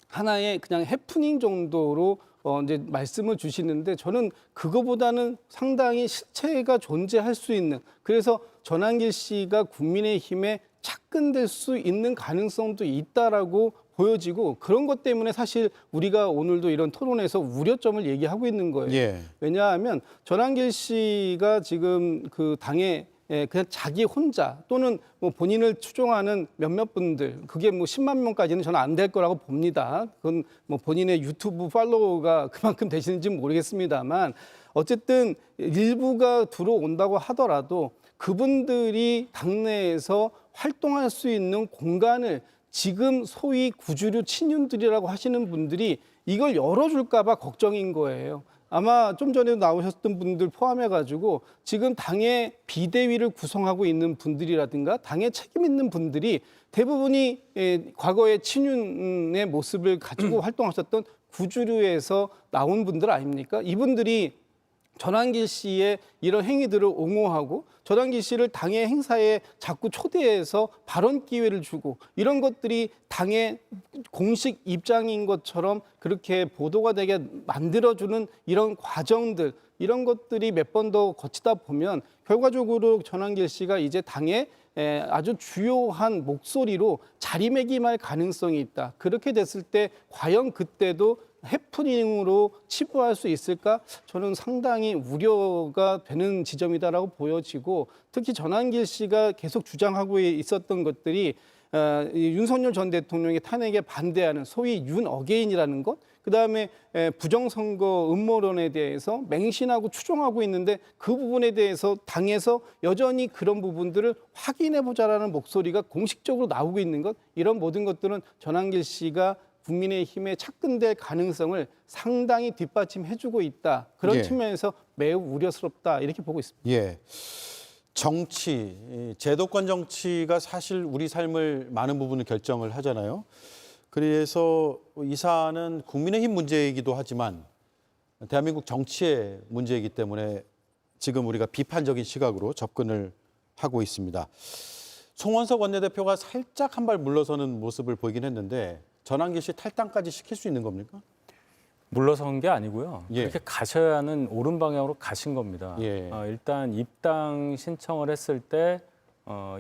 하나의 그냥 해프닝 정도로 이제 말씀을 주시는데 저는 그거보다는 상당히 실체가 존재할 수 있는 그래서 전한길 씨가 국민의힘에 착근될 수 있는 가능성도 있다라고 보여지고 그런 것 때문에 사실 우리가 오늘도 이런 토론에서 우려점을 얘기하고 있는 거예요. 예. 왜냐하면 전한길 씨가 지금 그 당에 그냥 자기 혼자 또는 뭐 본인을 추종하는 몇몇 분들 그게 뭐 10만 명까지는 저는 안 될 거라고 봅니다. 그건 뭐 본인의 유튜브 팔로워가 그만큼 되시는지는 모르겠습니다만 어쨌든 일부가 들어온다고 하더라도 그분들이 당내에서 활동할 수 있는 공간을 지금 소위 구주류 친윤들이라고 하시는 분들이 이걸 열어줄까 봐 걱정인 거예요. 아마 좀 전에도 나오셨던 분들 포함해가지고 지금 당의 비대위를 구성하고 있는 분들이라든가 당에 책임 있는 분들이 대부분이 과거의 친윤의 모습을 가지고 활동하셨던 구주류에서 나온 분들 아닙니까? 이분들이 전한길 씨의 이런 행위들을 옹호하고 전한길 씨를 당의 행사에 자꾸 초대해서 발언 기회를 주고 이런 것들이 당의 공식 입장인 것처럼 그렇게 보도가 되게 만들어주는 이런 과정들 이런 것들이 몇 번 더 거치다 보면 결과적으로 전한길 씨가 이제 당의 아주 주요한 목소리로 자리매김할 가능성이 있다. 그렇게 됐을 때 과연 그때도 해프닝으로 치부할 수 있을까? 저는 상당히 우려가 되는 지점이다라고 보여지고 특히 전한길 씨가 계속 주장하고 있었던 것들이 윤석열 전 대통령의 탄핵에 반대하는 소위 윤 어게인이라는 것, 그다음에 부정선거 음모론에 대해서 맹신하고 추종하고 있는데 그 부분에 대해서 당에서 여전히 그런 부분들을 확인해보자라는 목소리가 공식적으로 나오고 있는 것, 이런 모든 것들은 전한길 씨가 국민의힘에 착근될 가능성을 상당히 뒷받침해주고 있다. 그런 측면에서 매우 우려스럽다 이렇게 보고 있습니다. 예, 정치, 제도권 정치가 사실 우리 삶을 많은 부분을 결정을 하잖아요. 그래서 이 사안은 국민의힘 문제이기도 하지만 대한민국 정치의 문제이기 때문에 지금 우리가 비판적인 시각으로 접근을 하고 있습니다. 송원석 원내대표가 살짝 한 발 물러서는 모습을 보이긴 했는데 전한길 씨 탈당까지 시킬 수 있는 겁니까? 물러선 게 아니고요. 예. 그렇게 가셔야 하는 옳은 방향으로 가신 겁니다. 예. 일단 입당 신청을 했을 때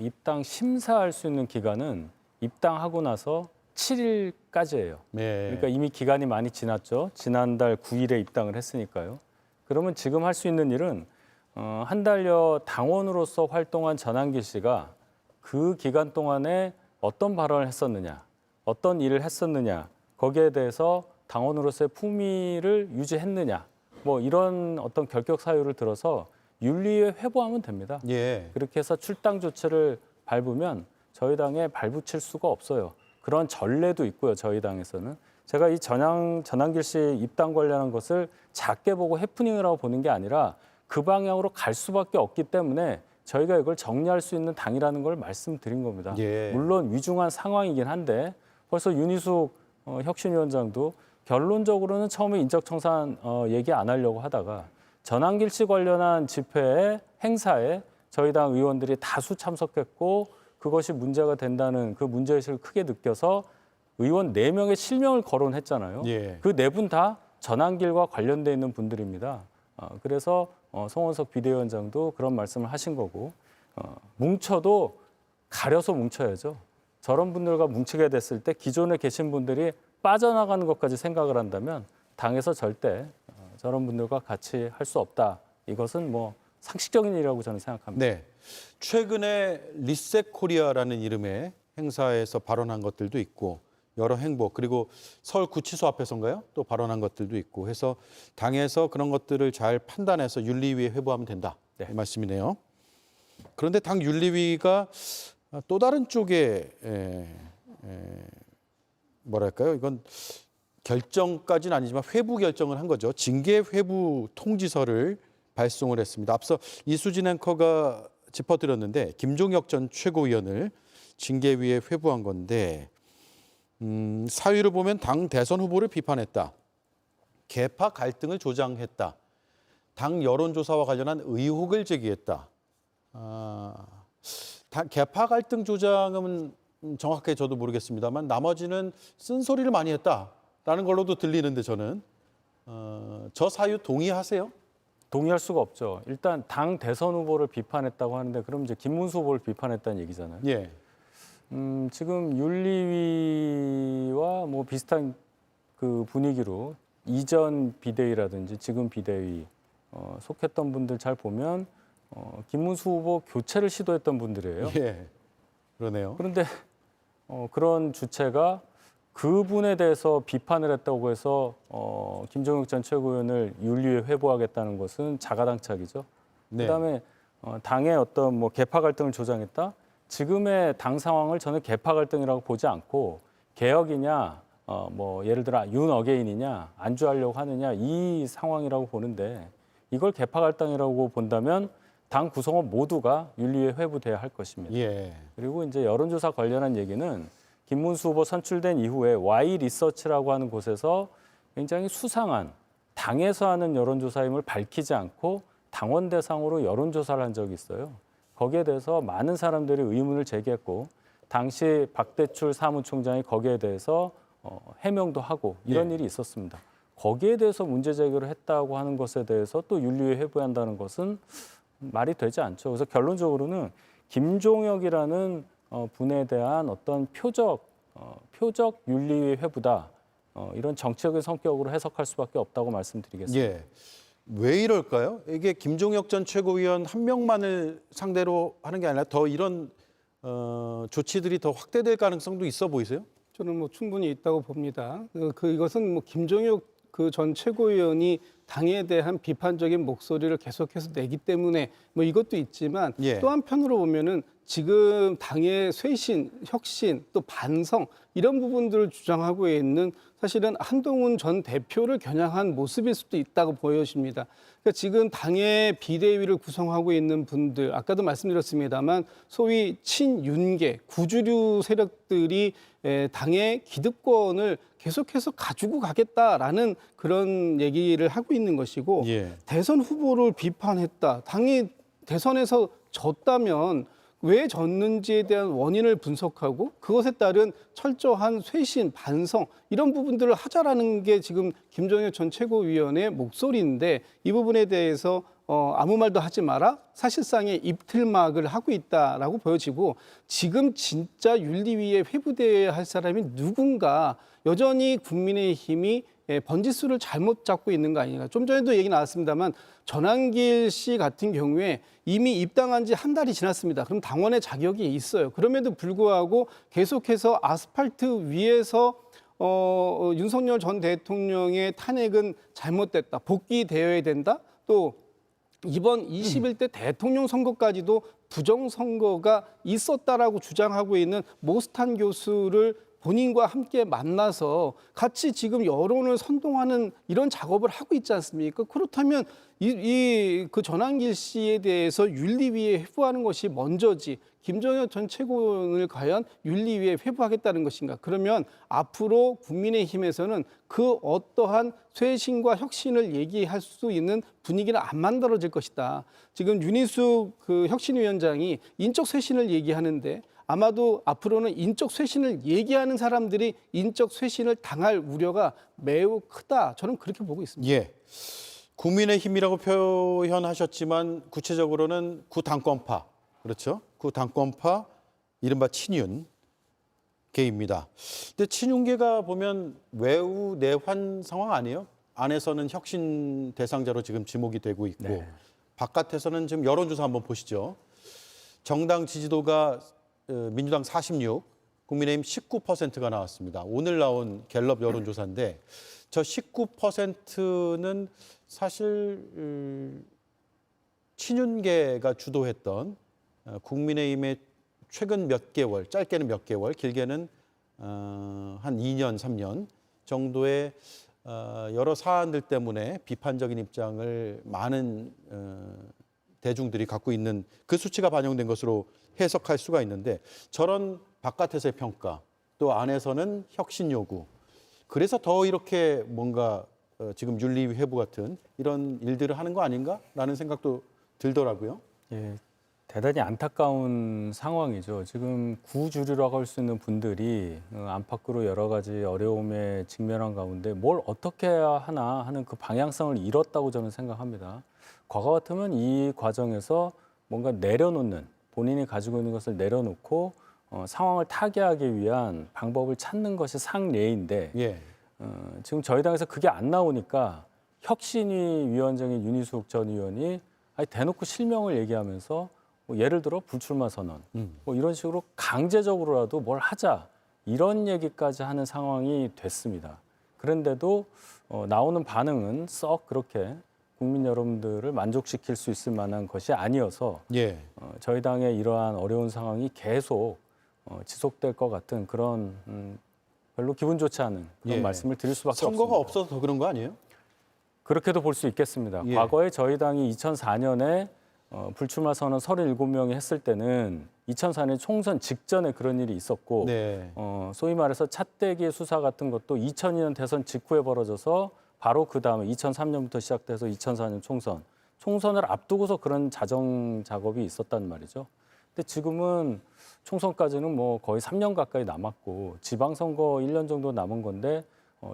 입당 심사할 수 있는 기간은 입당하고 나서 7일까지예요. 네. 그러니까 이미 기간이 많이 지났죠. 지난달 9일에 입당을 했으니까요. 그러면 지금 할 수 있는 일은 한 달여 당원으로서 활동한 전한길 씨가 그 기간 동안에 어떤 발언을 했었느냐, 어떤 일을 했었느냐, 거기에 대해서 당원으로서의 품위를 유지했느냐, 뭐 이런 어떤 결격 사유를 들어서 윤리위에 회부하면 됩니다. 예. 그렇게 해서 출당 조치를 밟으면 저희 당에 발붙일 수가 없어요. 그런 전례도 있고요, 저희 당에서는. 제가 이 전한길 씨 입당 관련한 것을 작게 보고 해프닝이라고 보는 게 아니라 그 방향으로 갈 수밖에 없기 때문에 저희가 이걸 정리할 수 있는 당이라는 걸 말씀드린 겁니다. 예. 물론 위중한 상황이긴 한데 벌써 윤희숙 혁신위원장도 결론적으로는 처음에 인적청산 얘기 안 하려고 하다가 전한길 씨 관련한 집회에 행사에 저희 당 의원들이 다수 참석했고 그것이 문제가 된다는 그 문제의식을 크게 느껴서 의원 4명의 실명을 거론했잖아요. 예. 그 4분 다 전한길과 관련돼 있는 분들입니다. 그래서 송원석 비대위원장도 그런 말씀을 하신 거고 뭉쳐도 가려서 뭉쳐야죠. 저런 분들과 뭉치게 됐을 때 기존에 계신 분들이 빠져나가는 것까지 생각을 한다면 당에서 절대 저런 분들과 같이 할 수 없다. 이것은 뭐 상식적인 일이라고 저는 생각합니다. 네. 최근에 리셋 코리아라는 이름의 행사에서 발언한 것들도 있고 여러 행보 그리고 서울 구치소 앞에서인가요? 또 발언한 것들도 있고 해서 당에서 그런 것들을 잘 판단해서 윤리위에 회부하면 된다. 이 말씀이네요. 그런데 당 윤리위가 또 다른 쪽에 뭐랄까요? 이건 결정까지는 아니지만 회부 결정을 한 거죠. 징계 회부 통지서를 발송을 했습니다. 앞서 이수진 앵커가 짚어드렸는데 김종혁 전 최고위원을 징계위에 회부한 건데 사유를 보면 당 대선 후보를 비판했다. 계파 갈등을 조장했다. 당 여론조사와 관련한 의혹을 제기했다. 계파 갈등 조장은 정확하게 저도 모르겠습니다만 나머지는 쓴소리를 많이 했다라는 걸로도 들리는데 저는 저 사유 동의하세요? 동의할 수가 없죠. 일단 당 대선 후보를 비판했다고 하는데 그럼 이제 김문수 후보를 비판했다는 얘기잖아요. 예. 지금 윤리위와 뭐 비슷한 그 분위기로 이전 비대위라든지 지금 비대위 속했던 분들 잘 보면 김문수 후보 교체를 시도했던 분들이에요. 예. 그러네요. 그런데 그런 주체가 그분에 대해서 비판을 했다고 해서 김종혁 전 최고위원을 윤리위에 회부하겠다는 것은 자가당착이죠. 네. 그다음에 당의 어떤 뭐 계파 갈등을 조장했다. 지금의 당 상황을 저는 계파 갈등이라고 보지 않고 개혁이냐, 뭐 예를 들어 윤 어게인이냐, 안주하려고 하느냐 이 상황이라고 보는데 이걸 계파 갈등이라고 본다면 당 구성원 모두가 윤리위에 회부돼야 할 것입니다. 예. 그리고 이제 여론조사 관련한 얘기는 김문수 후보 선출된 이후에 Y 리서치라고 하는 곳에서 굉장히 수상한 당에서 하는 여론조사임을 밝히지 않고 당원 대상으로 여론조사를 한 적이 있어요. 거기에 대해서 많은 사람들이 의문을 제기했고 당시 박대출 사무총장이 거기에 대해서 해명도 하고 이런 일이 있었습니다. 거기에 대해서 문제 제기를 했다고 하는 것에 대해서 또 윤리위에 회부한다는 것은 말이 되지 않죠. 그래서 결론적으로는 김종혁이라는 분에 대한 어떤 표적 윤리위 회부다. 이런 정치적인 성격으로 해석할 수밖에 없다고 말씀드리겠습니다. 예. 왜 이럴까요? 이게 김종혁 전 최고위원 한 명만을 상대로 하는 게 아니라 더 이런 조치들이 더 확대될 가능성도 있어 보이세요? 저는 뭐 충분히 있다고 봅니다. 이것은 뭐 김종혁 그 전 최고위원이 당에 대한 비판적인 목소리를 계속해서 내기 때문에 뭐 이것도 있지만 또 한편으로 보면은 지금 당의 쇄신, 혁신, 또 반성 이런 부분들을 주장하고 있는 사실은 한동훈 전 대표를 겨냥한 모습일 수도 있다고 보여집니다. 그러니까 지금 당의 비대위를 구성하고 있는 분들, 아까도 말씀드렸습니다만 소위 친윤계, 구주류 세력들이 당의 기득권을 계속해서 가지고 가겠다라는 그런 얘기를 하고 있는 것이고 대선 후보를 비판했다. 당이 대선에서 졌다면 왜 졌는지에 대한 원인을 분석하고 그것에 따른 철저한 쇄신, 반성 이런 부분들을 하자라는 게 지금 김종혁 전 최고위원의 목소리인데 이 부분에 대해서 아무 말도 하지 마라 사실상의 입틀막을 하고 있다라고 보여지고 지금 진짜 윤리위에 회부되어야 할 사람이 누군가 여전히 국민의힘이 번지수를 잘못 잡고 있는 거 아닌가. 좀 전에도 얘기 나왔습니다만 전환길 씨 같은 경우에 이미 입당한 지 한 달이 지났습니다. 그럼 당원의 자격이 있어요. 그럼에도 불구하고 계속해서 아스팔트 위에서 윤석열 전 대통령의 탄핵은 잘못됐다. 복귀되어야 된다. 또 이번 21대 대통령 선거까지도 부정선거가 있었다라고 주장하고 있는 모스탄 교수를 본인과 함께 만나서 같이 지금 여론을 선동하는 이런 작업을 하고 있지 않습니까? 그렇다면 그 전환길 씨에 대해서 윤리위에 회부하는 것이 먼저지 김정현 전 최고위원을 과연 윤리위에 회부하겠다는 것인가? 그러면 앞으로 국민의힘에서는 그 어떠한 쇄신과 혁신을 얘기할 수 있는 분위기는 안 만들어질 것이다. 지금 윤희숙 그 혁신위원장이 인적 쇄신을 얘기하는데 아마도 앞으로는 인적 쇄신을 얘기하는 사람들이 인적 쇄신을 당할 우려가 매우 크다. 저는 그렇게 보고 있습니다. 예. 국민의힘이라고 표현하셨지만 구체적으로는 구당권파, 그렇죠? 구당권파, 이른바 친윤계입니다. 근데 친윤계가 보면 외우 내환 상황 아니에요? 안에서는 혁신 대상자로 지금 지목이 되고 있고 네. 바깥에서는 지금 여론조사 한번 보시죠. 정당 지지도가 민주당 46, 국민의힘 19%가 나왔습니다. 오늘 나온 갤럽 여론조사인데 저 19%는 사실 친윤계가 주도했던 국민의힘의 최근 몇 개월, 짧게는 몇 개월, 길게는 한 2년, 3년 정도의 여러 사안들 때문에 비판적인 입장을 많은 대중들이 갖고 있는 그 수치가 반영된 것으로 해석할 수가 있는데 저런 바깥에서의 평가, 또 안에서는 혁신 요구. 그래서 더 이렇게 뭔가 지금 윤리위 회부 같은 이런 일들을 하는 거 아닌가라는 생각도 들더라고요. 예, 대단히 안타까운 상황이죠. 지금 구주류라고 할 수 있는 분들이 안팎으로 여러 가지 어려움에 직면한 가운데 뭘 어떻게 해야 하나 하는 그 방향성을 잃었다고 저는 생각합니다. 과거 같으면 이 과정에서 뭔가 내려놓는, 본인이 가지고 있는 것을 내려놓고 상황을 타개하기 위한 방법을 찾는 것이 상례인데 예. 지금 저희 당에서 그게 안 나오니까 혁신위 위원장인 윤희숙 전 의원이 아니 대놓고 실명을 얘기하면서 뭐 예를 들어 불출마 선언 뭐 이런 식으로 강제적으로라도 뭘 하자 이런 얘기까지 하는 상황이 됐습니다. 그런데도 나오는 반응은 썩 그렇게 국민 여러분들을 만족시킬 수 있을 만한 것이 아니어서 예. 저희 당의 이러한 어려운 상황이 계속 지속될 것 같은 그런 별로 기분 좋지 않은 그런 예. 말씀을 드릴 수밖에 선거가 없습니다. 없어서 더 그런 거 아니에요? 그렇게도 볼 수 있겠습니다. 예. 과거에 저희 당이 2004년에 불출마 선언 37명이 했을 때는 2004년 총선 직전에 그런 일이 있었고 네. 소위 말해서 찻대기 수사 같은 것도 2002년 대선 직후에 벌어져서 바로 그 다음에 2003년부터 시작돼서 2004년 총선을 앞두고서 그런 자정 작업이 있었단 말이죠. 근데 지금은 총선까지는 뭐 거의 3년 가까이 남았고 지방선거 1년 정도 남은 건데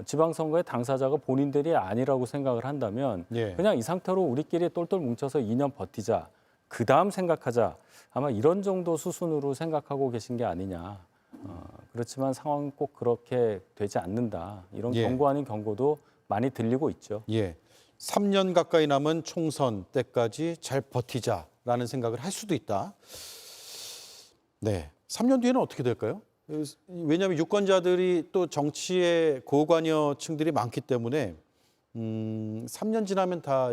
지방선거의 당사자가 본인들이 아니라고 생각을 한다면 예. 그냥 이 상태로 우리끼리 똘똘 뭉쳐서 2년 버티자. 그 다음 생각하자. 아마 이런 정도 수순으로 생각하고 계신 게 아니냐. 그렇지만 상황은 꼭 그렇게 되지 않는다. 이런 예. 경고 아닌 경고도 많이 들리고 있죠. 예. 3년 가까이 남은 총선 때까지 잘 버티자라는 생각을 할 수도 있다. 네. 3년 뒤에는 어떻게 될까요? 왜냐하면 유권자들이 또 정치의 고관여층들이 많기 때문에 3년 지나면 다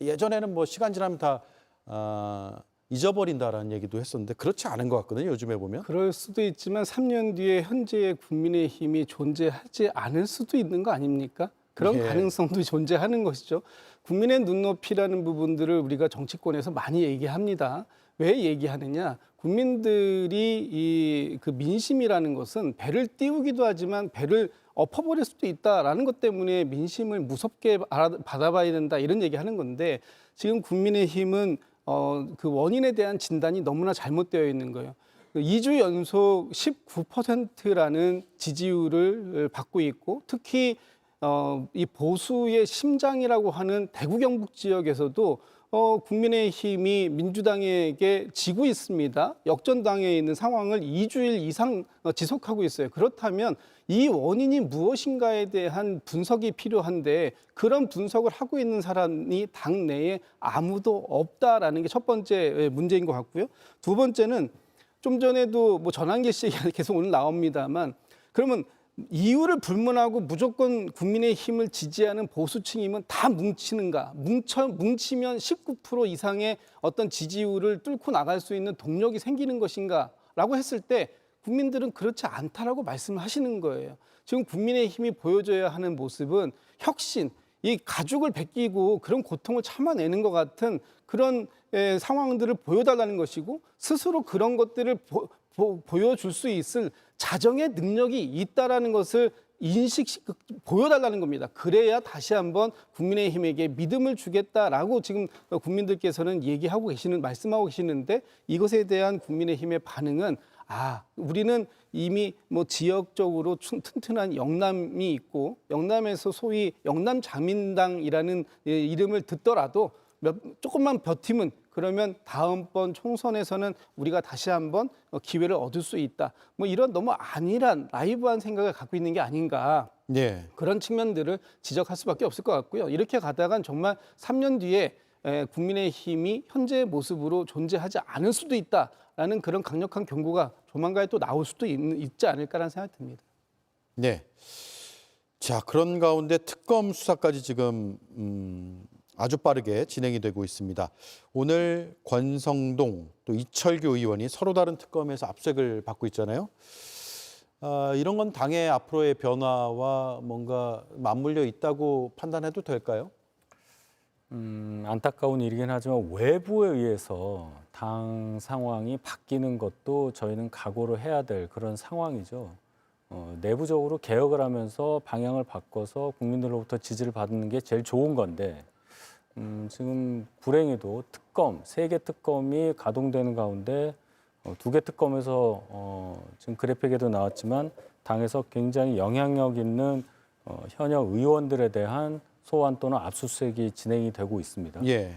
예전에는 뭐 시간 지나면 다 잊어버린다라는 얘기도 했었는데 그렇지 않은 것 같거든요. 요즘에 보면. 그럴 수도 있지만 3년 뒤에 현재의 국민의힘이 존재하지 않을 수도 있는 거 아닙니까? 그런 예. 가능성도 존재하는 것이죠. 국민의 눈높이라는 부분들을 우리가 정치권에서 많이 얘기합니다. 왜 얘기하느냐? 국민들이 그 민심이라는 것은 배를 띄우기도 하지만 배를 엎어버릴 수도 있다라는 것 때문에 민심을 무섭게 받아봐야 된다 이런 얘기하는 건데 지금 국민의힘은 그 원인에 대한 진단이 너무나 잘못되어 있는 거예요. 2주 연속 19%라는 지지율을 받고 있고 특히 이 보수의 심장이라고 하는 대구 경북 지역에서도 국민의힘이 민주당에게 지고 있습니다. 역전당해 있는 상황을 2주일 이상 지속하고 있어요. 그렇다면 이 원인이 무엇인가에 대한 분석이 필요한데 그런 분석을 하고 있는 사람이 당내에 아무도 없다라는 게 첫 번째 문제인 것 같고요. 두 번째는 좀 전에도 뭐 전환기 씨 얘기가 계속 오늘 나옵니다만 그러면 이유를 불문하고 무조건 국민의힘을 지지하는 보수층이면 다 뭉치는가? 뭉치면 19% 이상의 어떤 지지율을 뚫고 나갈 수 있는 동력이 생기는 것인가? 라고 했을 때 국민들은 그렇지 않다라고 말씀을 하시는 거예요. 지금 국민의힘이 보여줘야 하는 모습은 혁신, 이 가죽을 벗기고 그런 고통을 참아내는 것 같은 그런 상황들을 보여달라는 것이고 스스로 그런 것들을 보여줄 수 있을 자정의 능력이 있다라는 것을 보여달라는 겁니다. 그래야 다시 한번 국민의힘에게 믿음을 주겠다라고 지금 국민들께서는 말씀하고 계시는데 이것에 대한 국민의힘의 반응은 우리는 이미 뭐 지역적으로 튼튼한 영남이 있고 영남에서 소위 영남 자민당이라는 이름을 듣더라도 조금만 버티면 그러면 다음번 총선에서는 우리가 다시 한번 기회를 얻을 수 있다. 뭐 이런 너무 안일한 나이브한 생각을 갖고 있는 게 아닌가. 네. 그런 측면들을 지적할 수밖에 없을 것 같고요. 이렇게 가다간 정말 3년 뒤에 국민의힘이 현재의 모습으로 존재하지 않을 수도 있다라는 그런 강력한 경고가 조만간에 또 나올 수도 있지 않을까라는 생각이 듭니다. 네. 자, 그런 가운데 특검 수사까지 지금 아주 빠르게 진행이 되고 있습니다. 오늘 권성동 또 이철규 의원이 서로 다른 특검에서 압수수색을 받고 있잖아요. 이런 건 당의 앞으로의 변화와 뭔가 맞물려 있다고 판단해도 될까요? 안타까운 일이긴 하지만 외부에 의해서 당 상황이 바뀌는 것도 저희는 각오를 해야 될 그런 상황이죠. 내부적으로 개혁을 하면서 방향을 바꿔서 국민들로부터 지지를 받는 게 제일 좋은 건데 지금 불행히도 특검, 3개 특검이 가동되는 가운데 2개 특검에서 지금 그래픽에도 나왔지만 당에서 굉장히 영향력 있는 현역 의원들에 대한 소환 또는 압수수색이 진행이 되고 있습니다. 예.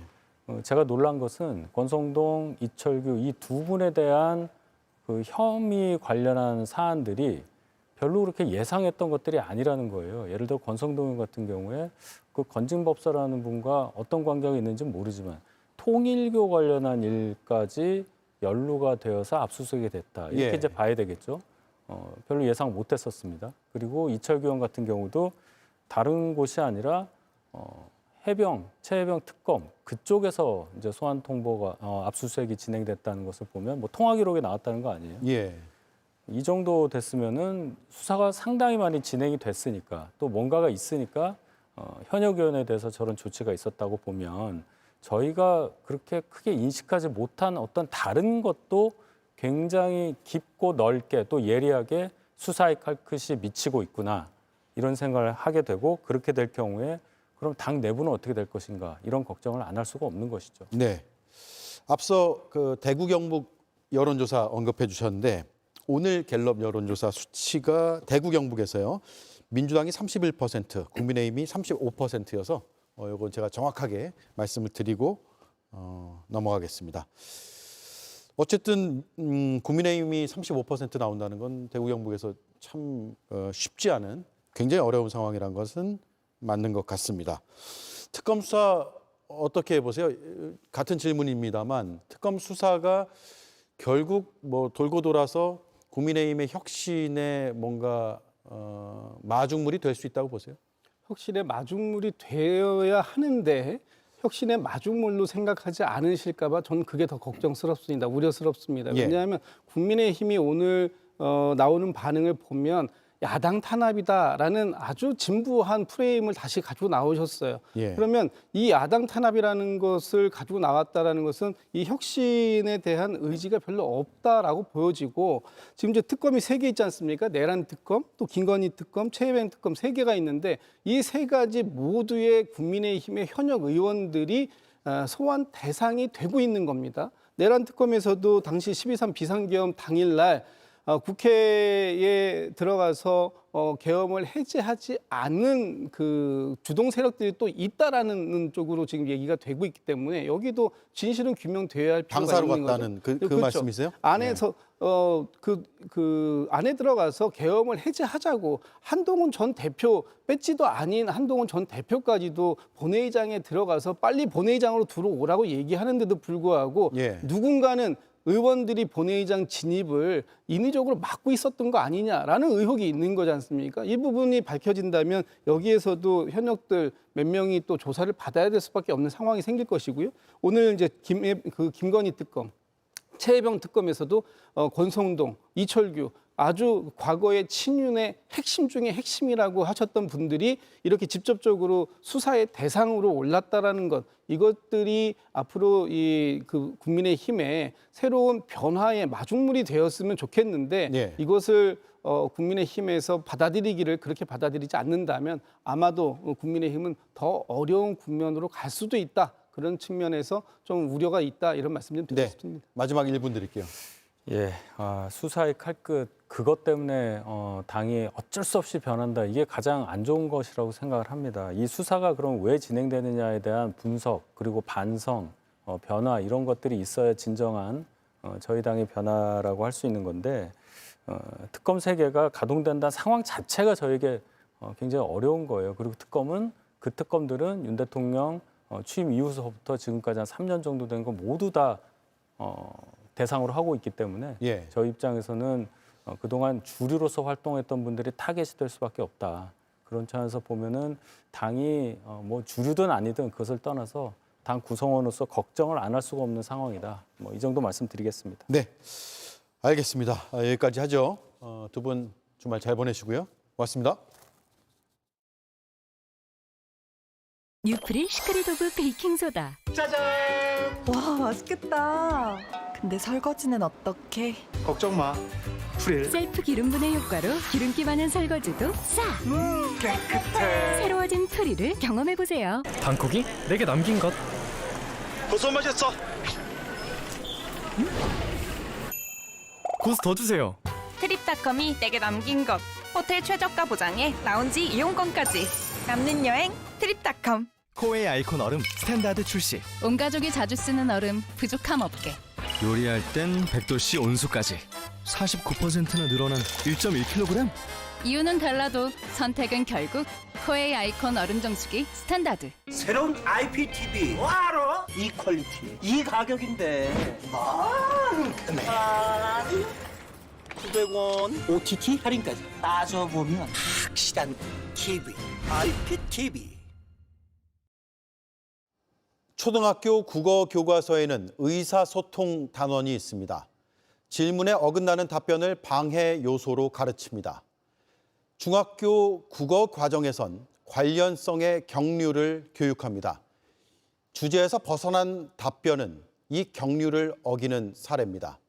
제가 놀란 것은 권성동, 이철규 이 두 분에 대한 그 혐의 관련한 사안들이 별로 그렇게 예상했던 것들이 아니라는 거예요. 예를 들어 권성동 의원 같은 경우에 그 건진법사라는 분과 어떤 관계가 있는지는 모르지만 통일교 관련한 일까지 연루가 되어서 압수수색이 됐다. 이렇게 예. 이제 봐야 되겠죠. 별로 예상 못했었습니다. 그리고 이철규 의원 같은 경우도 다른 곳이 아니라 최해병 특검 그쪽에서 이제 소환 통보가 압수수색이 진행됐다는 것을 보면 뭐 통화 기록에 나왔다는 거 아니에요? 예. 이 정도 됐으면은 수사가 상당히 많이 진행이 됐으니까 또 뭔가가 있으니까 현역 의원에 대해서 저런 조치가 있었다고 보면 저희가 그렇게 크게 인식하지 못한 어떤 다른 것도 굉장히 깊고 넓게 또 예리하게 수사의 칼끝이 미치고 있구나 이런 생각을 하게 되고 그렇게 될 경우에 그럼 당 내부는 어떻게 될 것인가 이런 걱정을 안 할 수가 없는 것이죠. 네. 앞서 그 대구 경북 여론조사 언급해 주셨는데 오늘 갤럽 여론조사 수치가 대구 경북에서요. 민주당이 31%, 국민의힘이 35%여서 이건 제가 정확하게 말씀을 드리고 넘어가겠습니다. 어쨌든 국민의힘이 35% 나온다는 건 대구 경북에서 참 쉽지 않은 굉장히 어려운 상황이라는 것은 맞는 것 같습니다. 특검 수사 어떻게 보세요? 같은 질문입니다만 특검 수사가 결국 뭐 돌고 돌아서 국민의힘의 혁신에 뭔가 마중물이 될 수 있다고 보세요? 혁신의 마중물이 되어야 하는데 혁신의 마중물로 생각하지 않으실까 봐 저는 그게 더 걱정스럽습니다. 우려스럽습니다. 예. 왜냐하면 국민의힘이 오늘 나오는 반응을 보면 야당 탄압이다라는 아주 진부한 프레임을 다시 가지고 나오셨어요. 예. 그러면 이 야당 탄압이라는 것을 가지고 나왔다라는 것은 이 혁신에 대한 의지가 별로 없다라고 보여지고 지금 이제 특검이 3개 있지 않습니까? 내란 특검, 또 김건희 특검, 최혜병 특검 3개가 있는데 이 3가지 모두의 국민의힘의 현역 의원들이 소환 대상이 되고 있는 겁니다. 내란 특검에서도 당시 12.3 비상계엄 당일날 국회에 들어가서 계엄을 해제하지 않는 그 주동 세력들이 또 있다라는 쪽으로 지금 얘기가 되고 있기 때문에 여기도 진실은 규명돼야 할 필요가 방사로 있는 갔다는 거죠. 그 그렇죠. 말씀이세요? 안에서 그 안에 들어가서 계엄을 해제하자고 한동훈 전 대표 배지도 아닌 한동훈 전 대표까지도 본회의장에 들어가서 빨리 본회의장으로 들어오라고 얘기하는데도 불구하고 누군가는 의원들이 본회의장 진입을 인위적으로 막고 있었던 거 아니냐라는 의혹이 있는 거지 않습니까? 이 부분이 밝혀진다면 여기에서도 현역들 몇 명이 또 조사를 받아야 될 수밖에 없는 상황이 생길 것이고요. 오늘 이제 김건희 특검, 최혜병 특검에서도 권성동, 이철규 아주 과거의 친윤의 핵심 중에 핵심이라고 하셨던 분들이 이렇게 직접적으로 수사의 대상으로 올랐다라는 것, 이것들이 앞으로 그 국민의힘의 새로운 변화의 마중물이 되었으면 좋겠는데 이것을 국민의힘에서 받아들이기를 그렇게 받아들이지 않는다면 아마도 국민의힘은 더 어려운 국면으로 갈 수도 있다. 그런 측면에서 좀 우려가 있다 이런 말씀 좀 드리고 싶습니다. 마지막 1분 드릴게요. 수사의 칼끝 그것 때문에 당이 어쩔 수 없이 변한다. 이게 가장 안 좋은 것이라고 생각을 합니다. 이 수사가 그럼 왜 진행되느냐에 대한 분석 그리고 반성, 변화 이런 것들이 있어야 진정한 저희 당의 변화라고 할 수 있는 건데 특검 세계가 가동된다는 상황 자체가 저에게 굉장히 어려운 거예요. 그리고 그 특검들은 윤 대통령 취임 이후서부터 지금까지 한 3년 정도 된 거 모두 다 대상으로 하고 있기 때문에 저희 입장에서는 그동안 주류로서 활동했던 분들이 타겟이 될 수밖에 없다. 그런 차원에서 보면은 당이 뭐 주류든 아니든 그것을 떠나서 당 구성원으로서 걱정을 안 할 수가 없는 상황이다. 뭐 이 정도 말씀드리겠습니다. 네, 알겠습니다. 여기까지 하죠. 두 분 주말 잘 보내시고요. 고맙습니다. 뉴프릴 시크릿오브 베이킹소다. 짜잔! 와, 맛있겠다. 근데 설거지는 어떻게? 걱정 마. 프릴. 셀프 기름 분해 효과로 기름기 많은 설거지도 싹! 깨끗해. 새로워진 프릴을 경험해보세요. 방콕이 내게 남긴 것. 고소 맛있어. 고수 더 주세요. 트립닷컴이 내게 남긴 것. 호텔 최저가 보장에 라운지 이용권까지. 남는 여행 트립닷컴. 코웨이 아이콘 얼음 스탠다드 출시. 온 가족이 자주 쓰는 얼음 부족함 없게. 요리할 땐 100도씨 온수까지. 49%나 늘어난 1.1kg? 이유는 달라도 선택은 결국 코웨이 아이콘 얼음 정수기 스탠다드. 새로운 IPTV. 뭐 알아? 이 퀄리티, 이 가격인데. 만큼의 900원 OTT 할인까지 따져보면 확실한 TV. IPTV. 초등학교 국어 교과서에는 의사소통 단원이 있습니다. 질문에 어긋나는 답변을 방해 요소로 가르칩니다. 중학교 국어 과정에선 관련성의 경류를 교육합니다. 주제에서 벗어난 답변은 이 경류를 어기는 사례입니다.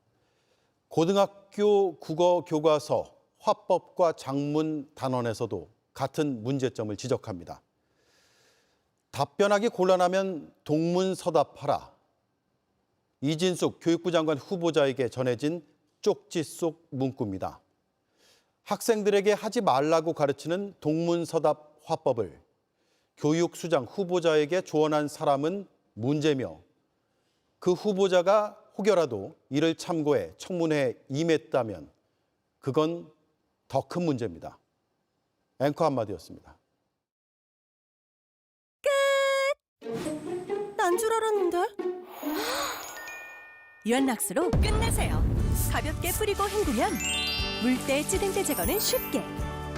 고등학교 국어 교과서 화법과 작문 단원에서도 같은 문제점을 지적합니다. 답변하기 곤란하면 동문서답하라. 이진숙 교육부 장관 후보자에게 전해진 쪽지 속 문구입니다. 학생들에게 하지 말라고 가르치는 동문서답 화법을 교육수장 후보자에게 조언한 사람은 문제며 그 후보자가 혹여라도 이를 참고해 청문회에 임했다면 그건 더 큰 문제입니다. 앵커 한마디였습니다. 난 줄 알았는데. 유한락스로 끝내세요. 가볍게 뿌리고 헹구면 물때 찌든때 제거는 쉽게.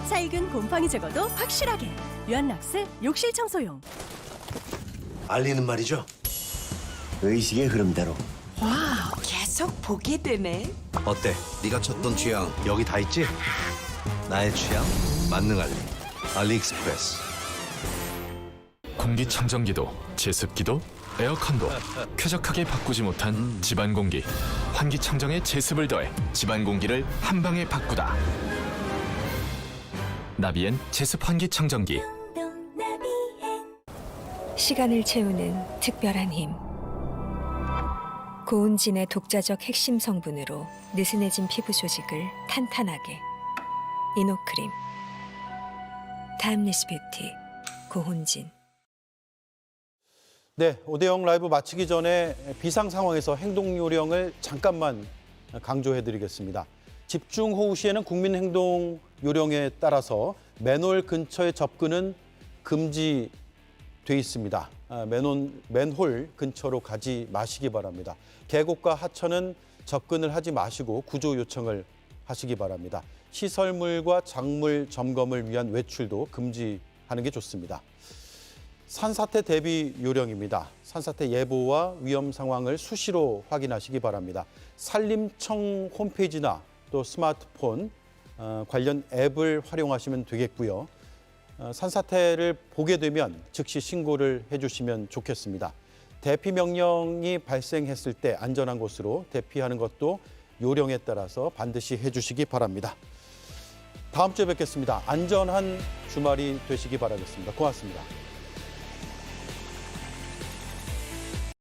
살균 곰팡이 제거도 확실하게. 유한락스 욕실 청소용. 알리는 말이죠. 의식의 흐름대로. 와우, 계속 보게 되네. 어때? 네가 찾던 취향 여기 다 있지? 나의 취향 만능 알리. 알리익스프레스. 공기청정기도, 제습기도, 에어컨도 쾌적하게 바꾸지 못한 집안 공기. 환기청정에 제습을 더해 집안 공기를 한 방에 바꾸다. 나비엔 제습 환기청정기. 시간을 채우는 특별한 힘. 고운진의 독자적 핵심 성분으로 느슨해진 피부 조직을 탄탄하게. 이노크림. 타임리스 뷰티. 고운진. 네, 오대영 라이브 마치기 전에 비상 상황에서 행동 요령을 잠깐만 강조해드리겠습니다. 집중호우 시에는 국민 행동 요령에 따라서 맨홀 근처에 접근은 금지돼 있습니다. 맨홀 근처로 가지 마시기 바랍니다. 계곡과 하천은 접근을 하지 마시고 구조 요청을 하시기 바랍니다. 시설물과 작물 점검을 위한 외출도 금지하는 게 좋습니다. 산사태 대비 요령입니다. 산사태 예보와 위험 상황을 수시로 확인하시기 바랍니다. 산림청 홈페이지나 또 스마트폰 관련 앱을 활용하시면 되겠고요. 산사태를 보게 되면 즉시 신고를 해주시면 좋겠습니다. 대피 명령이 발생했을 때 안전한 곳으로 대피하는 것도 요령에 따라서 반드시 해주시기 바랍니다. 다음 주에 뵙겠습니다. 안전한 주말이 되시기 바라겠습니다. 고맙습니다.